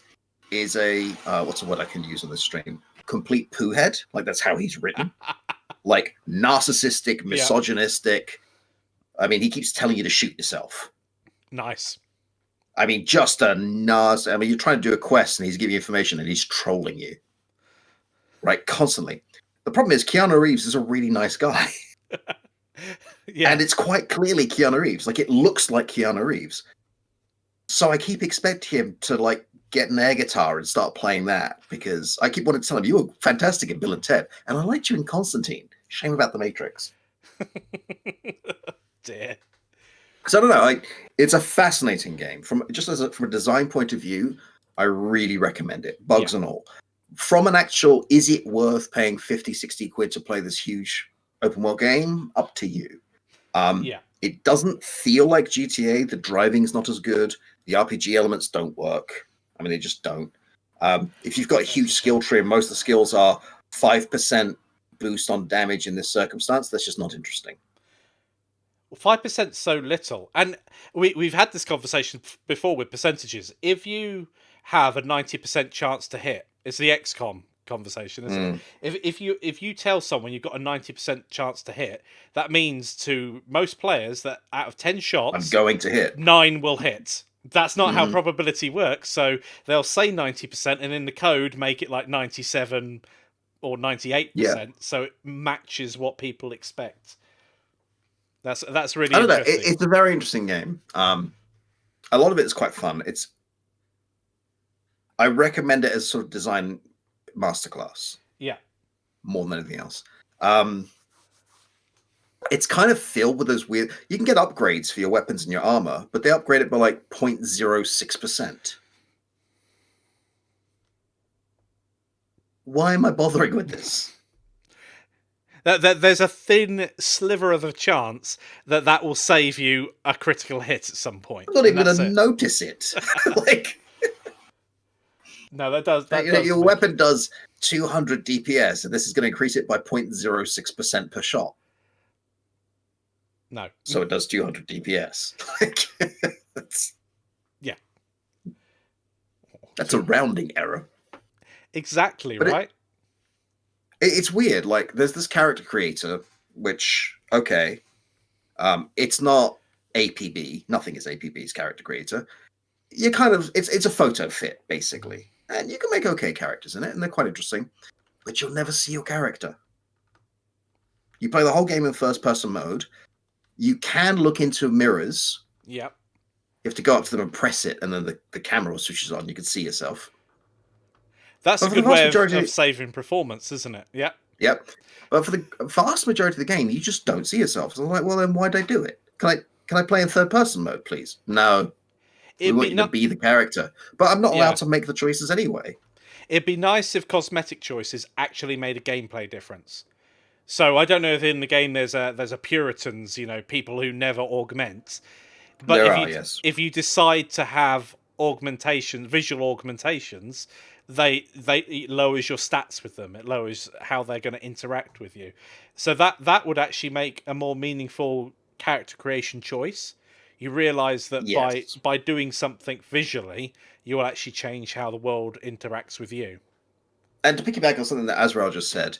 is a what's the word I can use on this stream? Complete poohead. Like, that's how he's written. Like, narcissistic, misogynistic. Yeah. I mean, he keeps telling you to shoot yourself. Nice. I mean, just a nas. I mean, you're trying to do a quest and he's giving you information and he's trolling you, right? Constantly. The problem is Keanu Reeves is a really nice guy. Yeah. And it's quite clearly Keanu Reeves. Like, it looks like Keanu Reeves. So I keep expecting him to, like, get an air guitar and start playing that, because I keep wanting to tell him, you were fantastic in Bill and Ted, and I liked you in Constantine. Shame about the Matrix. Dear. So I don't know. It's a fascinating game. From a design point of view, I really recommend it. Bugs and all. From an actual, is it worth paying 50, 60 quid to play this huge open world game? Up to you. It doesn't feel like GTA. The driving's not as good. The RPG elements don't work. I mean, they just don't. If you've got a huge skill tree and most of the skills are 5% boost on damage in this circumstance, that's just not interesting. 5% so little. And we've had this conversation before with percentages. If you have a 90% chance to hit, it's the XCOM conversation, isn't it? If you tell someone you've got a 90% chance to hit, that means to most players that out of 10 shots, I'm going to hit 9 will hit. That's not how probability works. So they'll say 90% and in the code make it like 97 or 98%, so it matches what people expect. That's really interesting. It's a very interesting game. A lot of it is quite fun. I recommend it as sort of design masterclass. Yeah. More than anything else. It's kind of filled with those weird... You can get upgrades for your weapons and your armor, but they upgrade it by like 0.06%. Why am I bothering with this? There's a thin sliver of a chance that will save you a critical hit at some point. I'm not even going to notice it. Like... No, that does. Your weapon does 200 DPS, and this is going to increase it by 0.06% per shot. No. So it does 200 DPS. That's a rounding error. Exactly, but right? It's weird. Like, there's this character creator, which, okay, it's not APB. Nothing is APB's character creator. You kind of... It's a photo fit, basically. And you can make okay characters in it, and they're quite interesting. But you'll never see your character. You play the whole game in first-person mode. You can look into mirrors. Yep. You have to go up to them and press it, and then the camera switches on. You can see yourself. That's a good way of saving performance, isn't it? Yep. Yep. But for the vast majority of the game, you just don't see yourself. So I'm like, well, then why'd I do it? Can I play in third-person mode, please? No. We want you to be the character. But I'm not allowed to make the choices anyway. It'd be nice if cosmetic choices actually made a gameplay difference. So I don't know if in the game there's a Puritans, people who never augment. But if you decide to have visual augmentations, it lowers your stats with them. It lowers how they're going to interact with you. So that would actually make a more meaningful character creation choice. You realise that by doing something visually, you will actually change how the world interacts with you. And to piggyback on something that Azrael just said,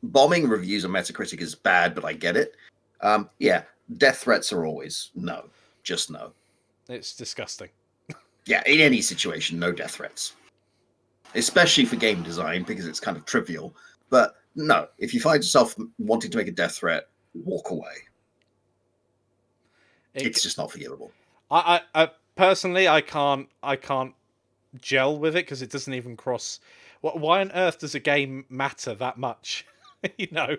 bombing reviews on Metacritic is bad, but I get it. Death threats are always no. Just no. It's disgusting. Yeah, in any situation, no death threats. Especially for game design, because it's kind of trivial. But no, if you find yourself wanting to make a death threat, walk away. It's just not forgivable. I personally, I can't gel with it because it doesn't even cross. Why on earth does a game matter that much? You know.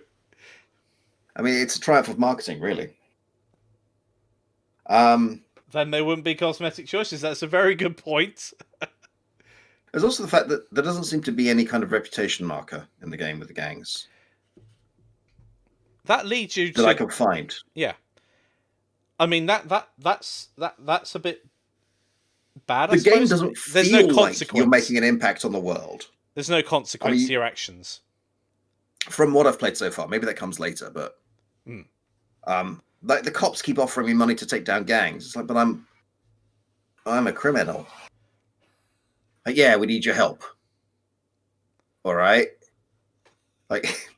I mean, it's a triumph of marketing, really. Then there wouldn't be cosmetic choices. That's a very good point. There's also the fact that there doesn't seem to be any kind of reputation marker in the game with the gangs. That leads you that I can find. Yeah. I mean that's a bit bad. The game doesn't feel like you're making an impact on the world. There's no consequence to your actions. From what I've played so far, maybe that comes later, but like the cops keep offering me money to take down gangs. It's like, but I'm a criminal. Like, yeah, we need your help. All right. Like,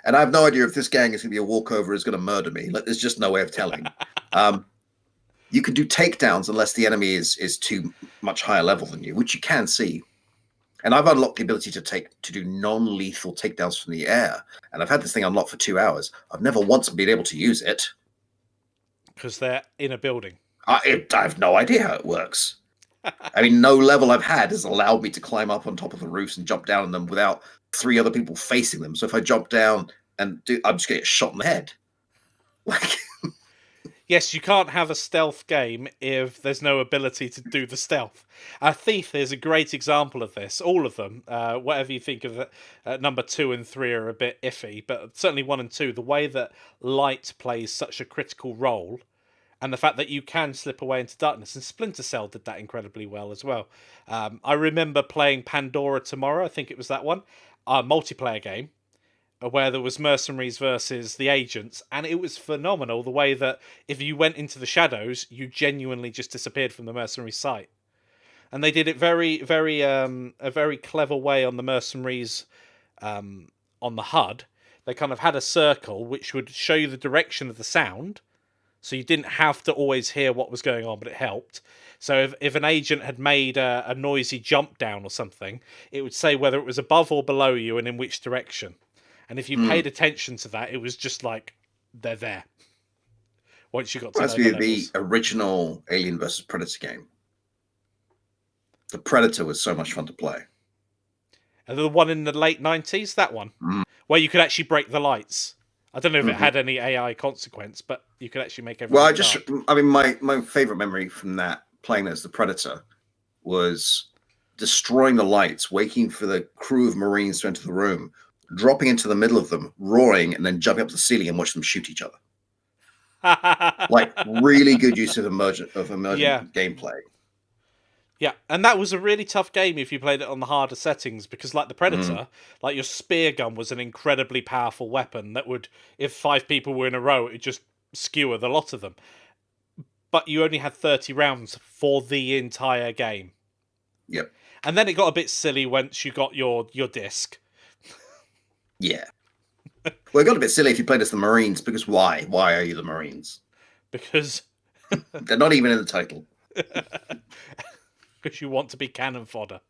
and I have no idea if this gang is going to be a walkover, is going to murder me. Like, there's just no way of telling. You can do takedowns unless the enemy is too much higher level than you, which you can see. And I've unlocked the ability to do non-lethal takedowns from the air. And I've had this thing unlocked for 2 hours. I've never once been able to use it. Because they're in a building. I have no idea how it works. I mean, no level I've had has allowed me to climb up on top of the roofs and jump down on them without 3 other people facing them. So if I jump down and I'm just going to get shot in the head. Like... Yes, you can't have a stealth game if there's no ability to do the stealth. Thief is a great example of this. All of them, whatever you think of it, number 2 and 3 are a bit iffy, but certainly 1 and 2, the way that light plays such a critical role, and the fact that you can slip away into darkness, and Splinter Cell did that incredibly well as well. I remember playing Pandora Tomorrow, I think it was that one, a multiplayer game, where there was mercenaries versus the agents, and it was phenomenal the way that if you went into the shadows, you genuinely just disappeared from the mercenary sight. And they did it very, very, a very clever way on the mercenaries, on the HUD. They kind of had a circle which would show you the direction of the sound, so you didn't have to always hear what was going on, but it helped. So if an agent had made a noisy jump down or something, it would say whether it was above or below you and in which direction. And if you paid attention to that, it was just like, they're there. Once you got to know the levels. The original Alien vs. Predator game. The Predator was so much fun to play. And the one in the late 90s, that one, where you could actually break the lights. I don't know if it had any AI consequence, but you could actually make everything my favorite memory from that, playing as the Predator, was destroying the lights, waiting for the crew of Marines to enter the room, dropping into the middle of them, roaring, and then jumping up to the ceiling and watch them shoot each other. Like, really good use of emergent gameplay. Yeah, and that was a really tough game if you played it on the harder settings, because like the Predator, like your spear gun was an incredibly powerful weapon that would, if 5 people were in a row, it would just skewer the lot of them. But you only had 30 rounds for the entire game. Yep. And then it got a bit silly once you got your disc. Yeah. Well, it got a bit silly if you played as the Marines, because why? Why are you the Marines? Because... they're not even in the title. Because you want to be cannon fodder.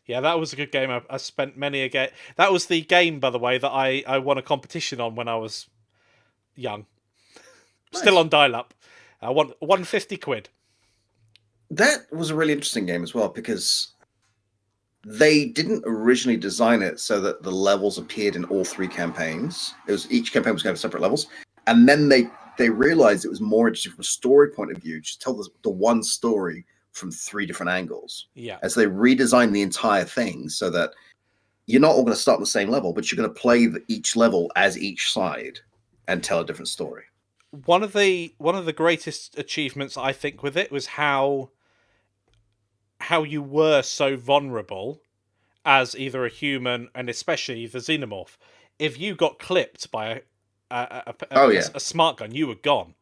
Yeah, that was a good game. I spent many a game. That was the game, by the way, that I won a competition on when I was young. Nice. Still on dial-up. I won 150 quid. That was a really interesting game as well, because... they didn't originally design it so that the levels appeared in all 3 campaigns. Each campaign was going to have separate levels, and then they realized it was more interesting from a story point of view to tell the one story from 3 different angles. Yeah. As they redesigned the entire thing so that you're not all going to start on the same level, but you're going to play each level as each side and tell a different story. One of the greatest achievements I think with it was how you were so vulnerable as either a human and especially the xenomorph. If you got clipped by a smart gun, you were gone.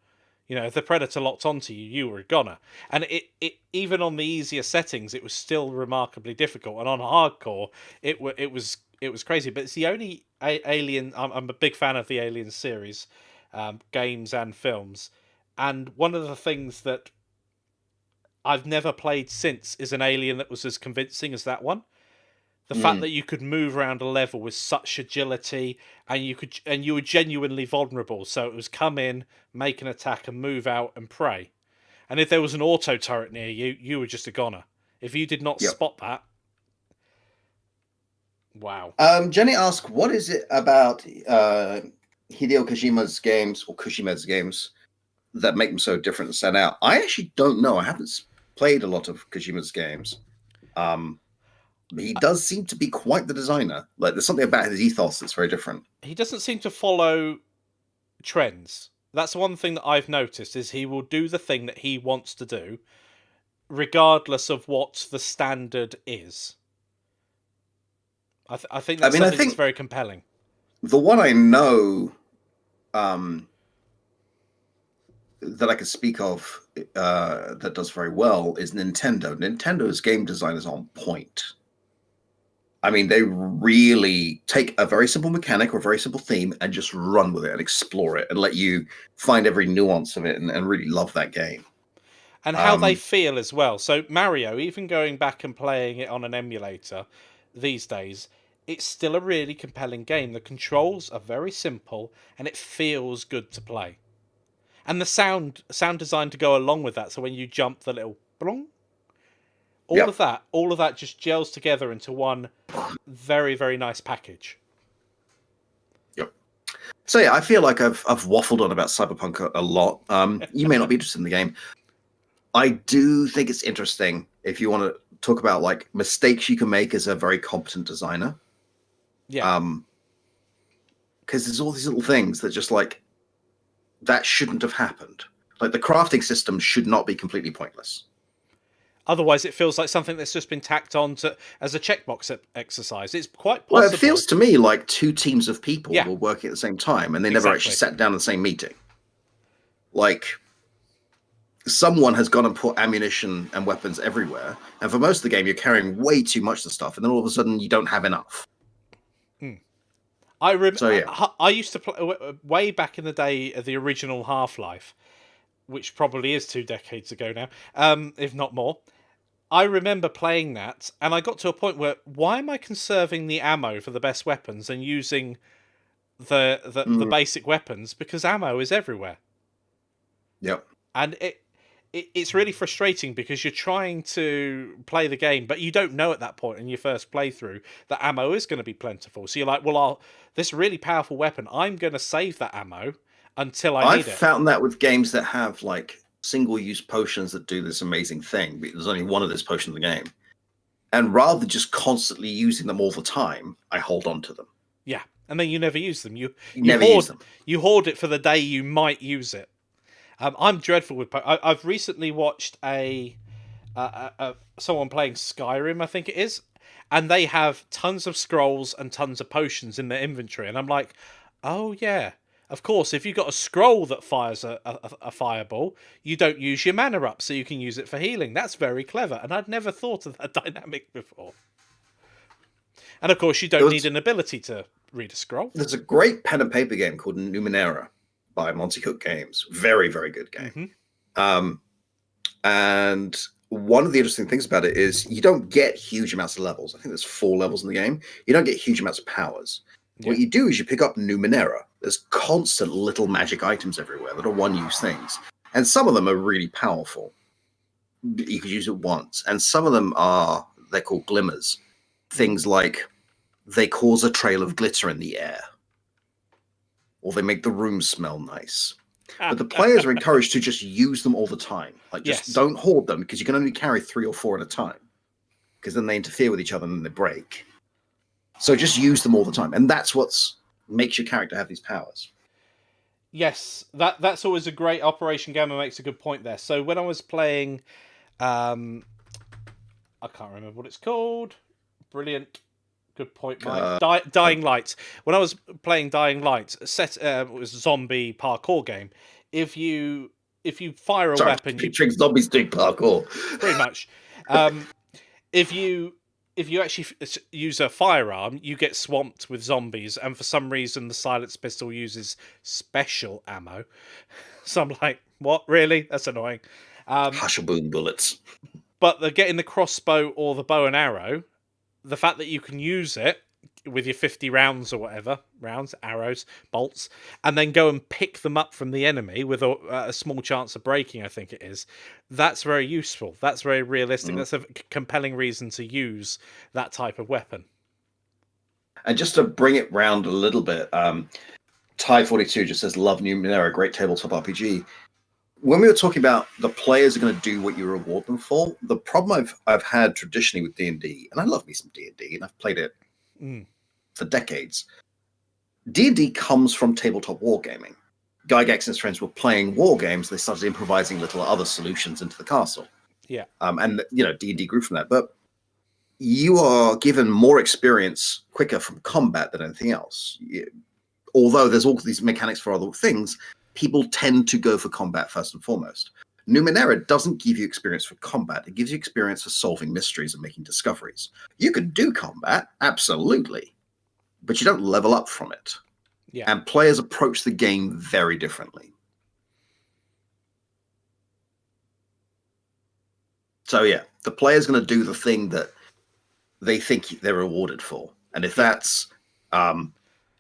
You know, if the Predator locked onto you, you were a goner. And it even on the easier settings, it was still remarkably difficult. And on hardcore, it was crazy. But it's the only Alien. I'm a big fan of the Alien series, games and films. And one of the things that I've never played since is an Alien that was as convincing as that one. The fact that you could move around a level with such agility, and you were genuinely vulnerable. So it was come in, make an attack, and move out and pray. And if there was an auto turret near you, you were just a goner. If you did not Yep. spot that, wow. Jenny asked, what is it about Hideo Kojima's games or Kojima's games that make them so different and stand out? I actually don't know. I haven't played a lot of Kojima's games. He does seem to be quite the designer. Like, there's something about his ethos that's very different. He doesn't seem to follow trends. That's one thing that I've noticed, is he will do the thing that he wants to do, regardless of what the standard is. I think that's something that's very compelling. The one I know that I can speak of that does very well is Nintendo. Nintendo's game design is on point. I mean, they really take a very simple mechanic or a very simple theme and just run with it and explore it and let you find every nuance of it and really love that game. And how they feel as well. So Mario, even going back and playing it on an emulator these days, it's still a really compelling game. The controls are very simple and it feels good to play. And the sound design to go along with that. So when you jump, the little blong, all of that just gels together into one very, very nice package. Yep. So yeah, I feel like I've waffled on about Cyberpunk a lot. You may not be interested in the game. I do think it's interesting if you want to talk about like mistakes you can make as a very competent designer. Yeah. Because there's all these little things that just like that shouldn't have happened. Like the crafting system should not be completely pointless. Otherwise, it feels like something that's just been tacked on as a checkbox exercise. It's quite possible. Well, it feels to me like two teams of people were working at the same time, and they never actually sat down in the same meeting. Like, someone has gone and put ammunition and weapons everywhere, and for most of the game, you're carrying way too much of the stuff, and then all of a sudden, you don't have enough. I used to play way back in the day of the original Half-Life, which probably is 2 decades ago now, if not more. I remember playing that, and I got to a point where, why am I conserving the ammo for the best weapons and using the basic weapons? Because ammo is everywhere. Yep. And it's really frustrating because you're trying to play the game, but you don't know at that point in your first playthrough that ammo is going to be plentiful. So you're like, well, this really powerful weapon, I'm going to save that ammo until I need it. I've found that with games that have like single-use potions that do this amazing thing. There's only one of those potions in the game. And rather than just constantly using them all the time, I hold on to them. Yeah, and then you never use them. You never use them. You hoard it for the day you might use it. I'm dreadful with I've recently watched someone playing Skyrim, I think it is, and they have tons of scrolls and tons of potions in their inventory, and I'm like, oh yeah, of course, if you've got a scroll that fires a fireball, you don't use your mana up, so you can use it for healing. That's very clever, and I'd never thought of that dynamic before. And of course, you don't need an ability to read a scroll. There's a great pen and paper game called Numenera by Monty Cook Games. Very, very good game. Mm-hmm. And one of the interesting things about it is you don't get huge amounts of levels. I think there's 4 levels in the game. You don't get huge amounts of powers. Yeah. What you do is you pick up Numenera. There's constant little magic items everywhere that are one-use things. And some of them are really powerful. You could use it once. And some of them they're called glimmers. Things like they cause a trail of glitter in the air. Or they make the room smell nice. But the players are encouraged to just use them all the time. Like, just don't hoard them, because you can only carry 3 or 4 at a time. Because then they interfere with each other and then they break. So just use them all the time. And that's what makes your character have these powers. Yes, that's always a great Operation Gamma makes a good point there. So when I was playing, I can't remember what it's called. Brilliant. Good point, Mike. Dying Light. When I was playing Dying Light, it was a zombie parkour game. If you fire a weapon, picturing zombies doing parkour. Pretty much. If you actually use a firearm, you get swamped with zombies, and for some reason, the silenced pistol uses special ammo. So I'm like, what? Really? That's annoying. Hush-a-boom bullets. But getting the crossbow or the bow and arrow, the fact that you can use it with your 50 rounds or whatever, arrows, bolts, and then go and pick them up from the enemy with a small chance of breaking, I think it is. That's very useful. That's very realistic. That's a compelling reason to use that type of weapon. And just to bring it round a little bit, Ty42 just says, love Numenera, great tabletop RPG. When we were talking about the players are going to do what you reward them for, the problem I've had traditionally with D&D, and I love me some D&D, and I've played it for decades. D&D comes from tabletop wargaming. Gygax and his friends were playing war games. They started improvising little other solutions into the castle. Yeah. And, D&D grew from that. But you are given more experience quicker from combat than anything else. Although there's all these mechanics for other things, people tend to go for combat first and foremost. Numenera doesn't give you experience for combat. It gives you experience for solving mysteries and making discoveries. You can do combat, absolutely, but you don't level up from it. Yeah. And players approach the game very differently. So yeah, the player's going to do the thing that they think they're rewarded for. And if that's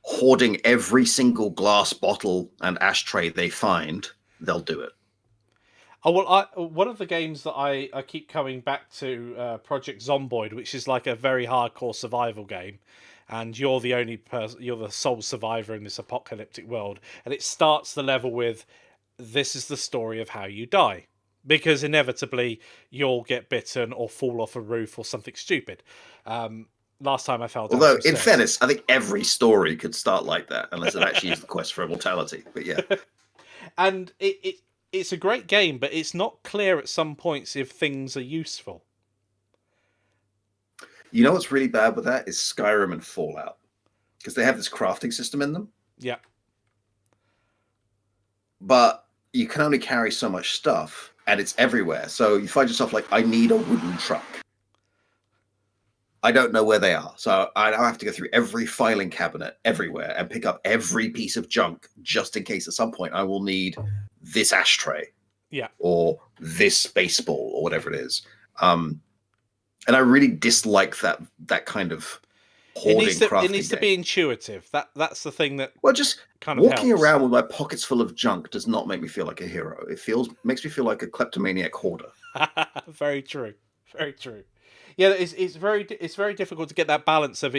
hoarding every single glass bottle and ashtray they find, they'll do it. Oh, well, one of the games that I keep coming back to, Project Zomboid, which is like a very hardcore survival game, and you're the only person, you're the sole survivor in this apocalyptic world, and it starts the level with, this is the story of how you die, because inevitably you'll get bitten or fall off a roof or something stupid. Last time I fell down. Although, in fairness, I think every story could start like that, unless it actually is the quest for immortality. But yeah. And it's a great game, but it's not clear at some points if things are useful. You know what's really bad with that is Skyrim and Fallout, because they have this crafting system in them. Yeah. But you can only carry so much stuff, and it's everywhere. So you find yourself like, I need a wooden truck. I don't know where they are. So I have to go through every filing cabinet everywhere and pick up every piece of junk just in case at some point I will need this ashtray. Yeah. Or this baseball or whatever it is. And I really dislike that kind of hoarding crafting. It needs to be intuitive. That's the thing that just kind of walking helps. around with my pockets full of junk does not make me feel like a hero. It makes me feel like a kleptomaniac hoarder. Very true. Very true. Yeah, it's very difficult to get that balance of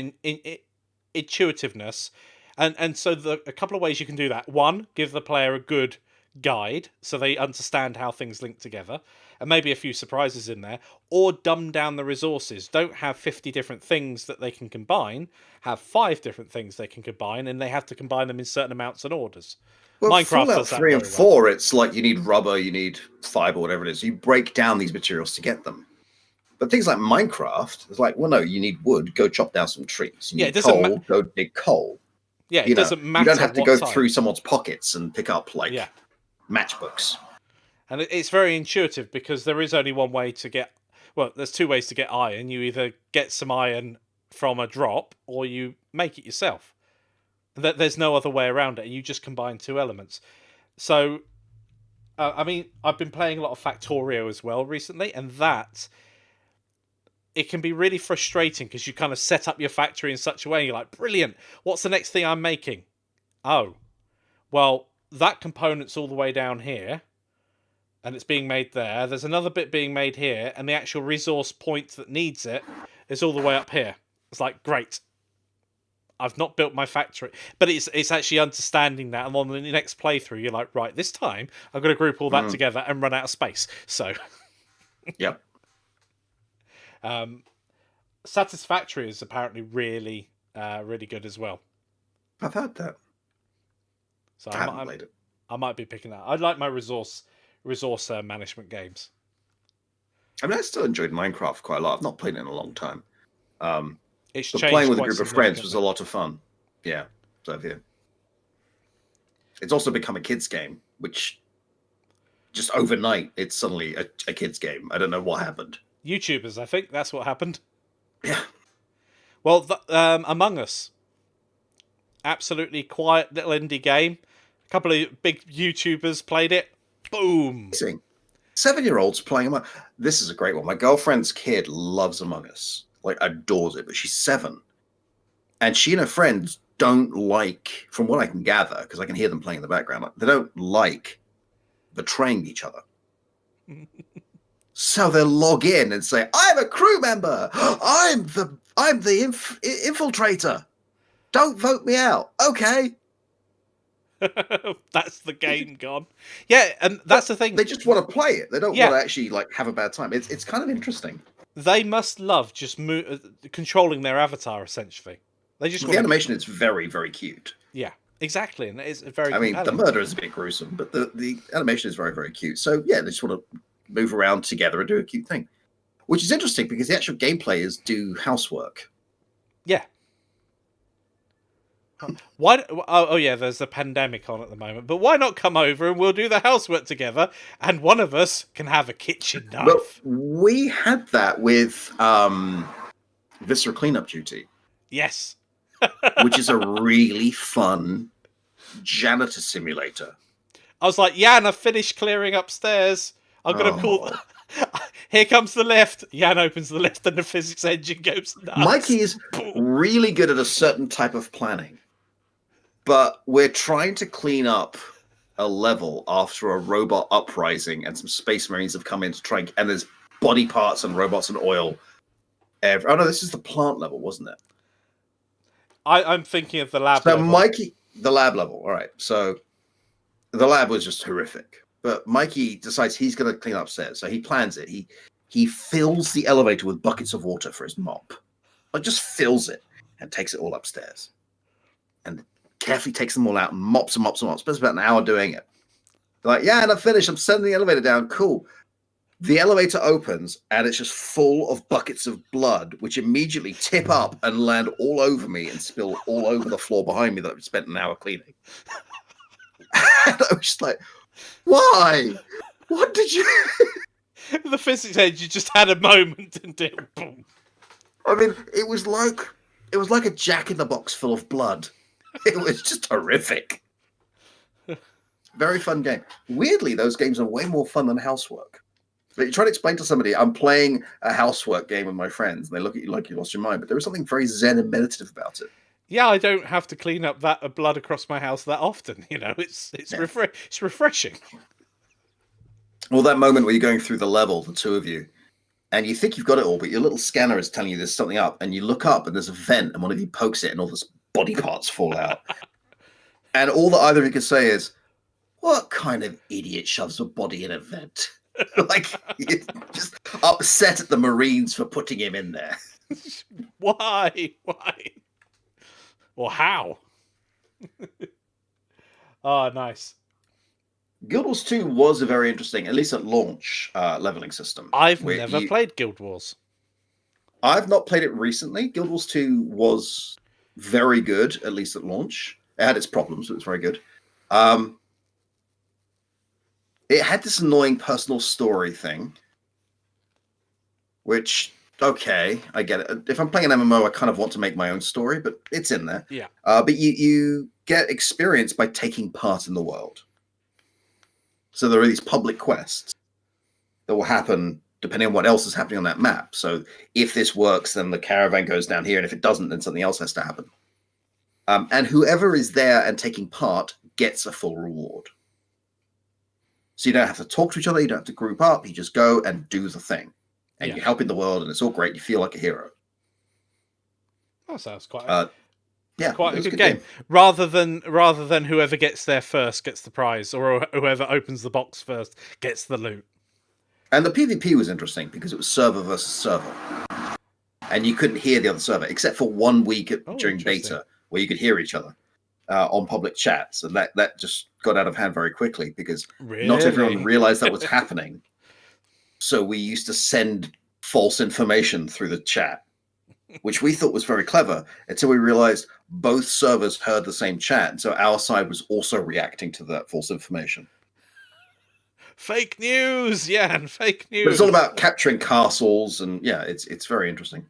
intuitiveness, and so a couple of ways you can do that. One, give the player a good guide so they understand how things link together, and maybe a few surprises in there. Or dumb down the resources. Don't have 50 different things that they can combine. Have 5 different things they can combine, and they have to combine them in certain amounts and orders. Well, Minecraft Fallout does that 3 and very 4, well. It's like you need rubber, you need fiber, whatever it is. You break down these materials to get them. But things like Minecraft, it's like, well, no, you need wood, go chop down some trees. You need coal, go dig coal. Yeah, it doesn't matter. You don't have to go through someone's pockets and pick up, matchbooks. And it's very intuitive because there is only one way to get... Well, there's 2 ways to get iron. You either get some iron from a drop or you make it yourself. There's no other way around it. And you just combine 2 elements. So, I mean, I've been playing a lot of Factorio as well recently, and it can be really frustrating because you kind of set up your factory in such a way, and you're like, brilliant, what's the next thing I'm making? Oh, well, that component's all the way down here, and it's being made there. There's another bit being made here, and the actual resource point that needs it is all the way up here. It's like, great. I've not built my factory. But it's actually understanding that, and on the next playthrough, you're like, right, this time, I've got to group all that together and run out of space. So... Yep. Satisfactory is apparently really, really good as well. I've heard that. So I might be picking that. I like my resource management games. I mean, I still enjoyed Minecraft quite a lot. I've not played it in a long time. It's but playing with a group of friends was a lot of fun. Yeah, so yeah. It's also become a kids game, which just overnight it's suddenly a kids game. I don't know what happened. YouTubers, I think that's what happened. Yeah. Well, Among Us, absolutely quiet little indie game. A couple of big YouTubers played it. Boom. 7-year-olds playing Among Us. This is a great one. My girlfriend's kid loves Among Us, like adores it, but she's 7. And she and her friends don't like, from what I can gather, because I can hear them playing in the background, they don't like betraying each other. So they'll log in and say, "I'm a crew member. I'm the infiltrator. Don't vote me out." Okay. That's the game gone. Yeah, and that's the thing. They just want to play it. They don't want to actually like have a bad time. It's kind of interesting. They must love just controlling their avatar, essentially. They just the animation is very, very cute. Yeah, exactly, and it's very. I mean, the murder is a bit gruesome, but the animation is very, very cute. So yeah, they just want to move around together and do a cute thing, which is interesting because the actual game players do housework. Yeah. Why? Oh yeah, there's a pandemic on at the moment, but why not come over and we'll do the housework together, and one of us can have a kitchen knife. But we had that with Viscera Cleanup Duty. Yes. Which is a really fun janitor simulator. I was like, Jan, I've finished clearing upstairs. I'm gonna call. Here comes the lift. Jan opens the lift and the physics engine goes nuts. Mikey is really good at a certain type of planning, but we're trying to clean up a level after a robot uprising and some space marines have come in to try and there's body parts and robots and oil. Oh no, this is the plant level, wasn't it? I'm thinking of the lab level. So Mikey, the lab level. All right. So the lab was just horrific. But Mikey decides he's going to clean upstairs. So he plans it. He fills the elevator with buckets of water for his mop. Like just fills it and takes it all upstairs. And carefully takes them all out and mops and mops and mops. Spends about an hour doing it. They're like, yeah, and I'm finished. I'm sending the elevator down. Cool. The elevator opens and it's just full of buckets of blood, which immediately tip up and land all over me and spill all over the floor behind me that I've spent an hour cleaning. And I was just like, why? What did you... The physics engine just had a moment and did boom. I mean, it was like a Jack-in-the-Box full of blood. It was just horrific. Very fun game. Weirdly, those games are way more fun than Housework. But you try to explain to somebody, I'm playing a housework game with my friends, and they look at you like you lost your mind. But there was something very zen and meditative about it. Yeah, I don't have to clean up that blood across my house that often. You know, it's refreshing. Well, that moment where you're going through the level, the two of you, and you think you've got it all, but your little scanner is telling you there's something up, and you look up and there's a vent, and one of you pokes it, and all this body parts fall out. And all that either of you can say is, "What kind of idiot shoves a body in a vent?" Like, you're just upset at the Marines for putting him in there. Why? Or how? Oh, nice. Guild Wars 2 was a very interesting, at least at launch, leveling system. I've never played Guild Wars. I've not played it recently. Guild Wars 2 was very good, at least at launch. It had its problems, but it was very good. It had this annoying personal story thing, which, okay, I get it. If I'm playing an MMO, I kind of want to make my own story, but it's in there. Yeah. But you get experience by taking part in the world. So there are these public quests that will happen depending on what else is happening on that map. So if this works, then the caravan goes down here, and if it doesn't, then something else has to happen. And whoever is there and taking part gets a full reward. So you don't have to talk to each other. You don't have to group up. You just go and do the thing. And you're helping the world, and it's all great. You feel like a hero. That sounds quite quite a good game. Rather than whoever gets there first gets the prize, or whoever opens the box first gets the loot. And the PvP was interesting because it was server versus server. And you couldn't hear the other server, except for 1 week during beta, where you could hear each other on public chats. And that just got out of hand very quickly because not everyone realized that was happening. So we used to send false information through the chat, which we thought was very clever, until we realized both servers heard the same chat. And so our side was also reacting to that false information. Fake news, and fake news. But it's all about capturing castles, and it's very interesting.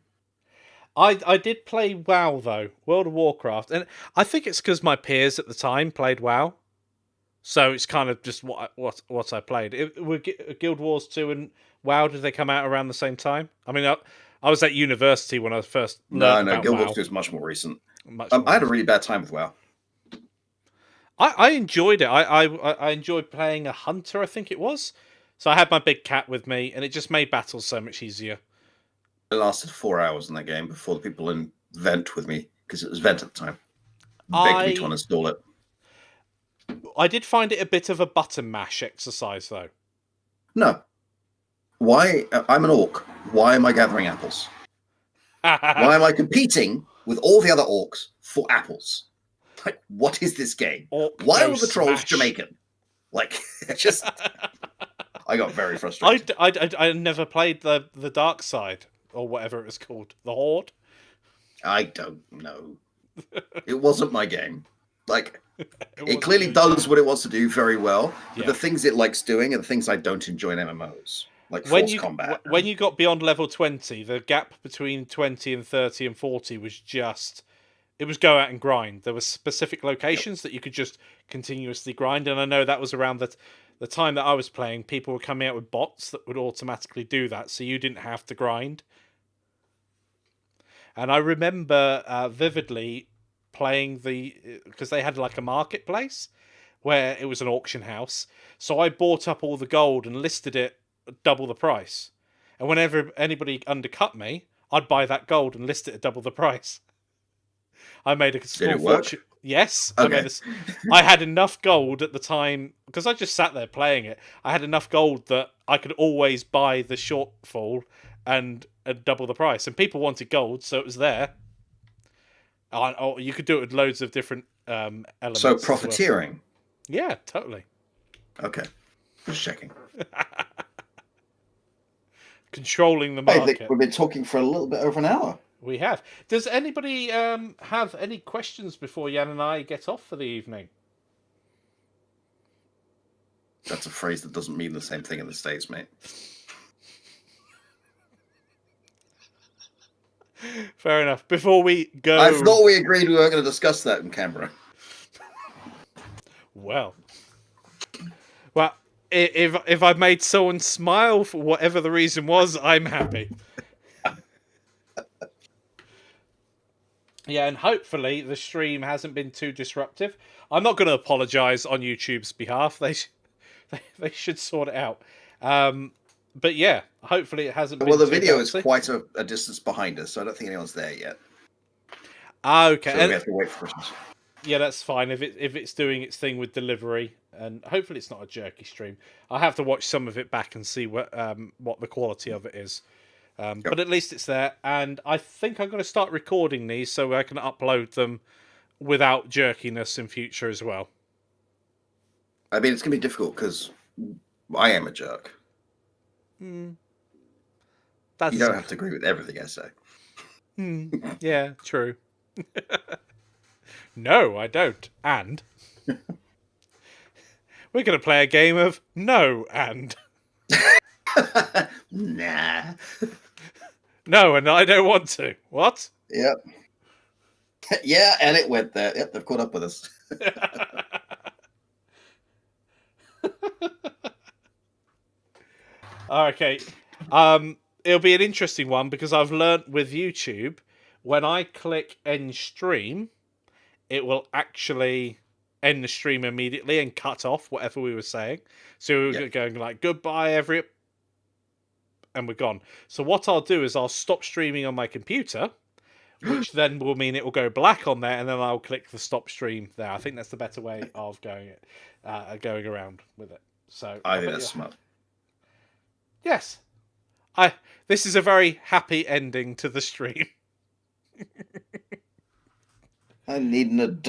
I did play WoW though, World of Warcraft, and I think it's because my peers at the time played WoW, so it's kind of just what I played. Were Guild Wars 2 and WoW, did they come out around the same time? I mean, I was at university when I first learned about Guild WoW. Wars 2 is much more recent. Much. I had a really bad time with WoW. I enjoyed it. I enjoyed playing a hunter, I think it was. So I had my big cat with me, and it just made battles so much easier. It lasted 4 hours in that game before the people in Vent with me, because it was Vent at the time, begged me to uninstall it. I did find it a bit of a button mash exercise, though. No. Why? I'm an orc. Why am I gathering apples? Why am I competing with all the other orcs for apples? Like, what is this game? Orc Why no are the trolls smash. Jamaican? Like, just... I got very frustrated. I never played the dark side, or whatever it was called. The Horde? I don't know. It wasn't my game. Like, it clearly does game. What it wants to do very well, but the things it likes doing are the things I don't enjoy in MMOs. Like force combat. When you got beyond level 20, the gap between 20 and 30 and 40 was just... It was go out and grind. There were specific locations that you could just continuously grind, and I know that was around the time that I was playing. People were coming out with bots that would automatically do that, so you didn't have to grind. And I remember vividly playing because they had like a marketplace where it was an auction house. So I bought up all the gold and listed it at double the price. And whenever anybody undercut me, I'd buy that gold and list it at double the price. I made a small fortune. Yes, okay. I had enough gold at the time because I just sat there playing it. I had enough gold that I could always buy the shortfall and double the price. And people wanted gold, so it was there. Oh, you could do it with loads of different elements. So profiteering. Well. Yeah, totally. Okay, just checking. Controlling the market. I think we've been talking for a little bit over an hour. We have. Does anybody have any questions before Jan and I get off for the evening? That's a phrase that doesn't mean the same thing in the States, mate. Fair enough. Before we go... I thought we agreed we weren't going to discuss that in Canberra. Well, if I've made someone smile for whatever the reason was, I'm happy. Yeah, and hopefully the stream hasn't been too disruptive. I'm not going to apologise on YouTube's behalf. They should sort it out. But yeah, hopefully it hasn't been. Well, the video is quite a distance behind us, so I don't think anyone's there yet. Okay, so we have to wait for Christmas. Yeah, that's fine. If it's doing its thing with delivery, and hopefully it's not a jerky stream. I'll have to watch some of it back and see what the quality of it is. Yep. But at least it's there, and I think I'm going to start recording these so I can upload them without jerkiness in future as well. I mean, it's going to be difficult because I am a jerk. You don't have to agree with everything I say. Yeah, true. No, I don't. And we're going to play a game of no and. Nah. No, and I don't want to. What? Yep. Yeah, and it went there. Yep, they've caught up with us. Okay. It'll be an interesting one because I've learnt with YouTube, when I click end stream, it will actually end the stream immediately and cut off whatever we were saying. So we were going like, goodbye, and we're gone. So what I'll do is I'll stop streaming on my computer, which then will mean it will go black on there, and then I'll click the stop stream there. I think that's the better way of going around with it. So I think that's smart. Yes. This is a very happy ending to the stream. I need an adult.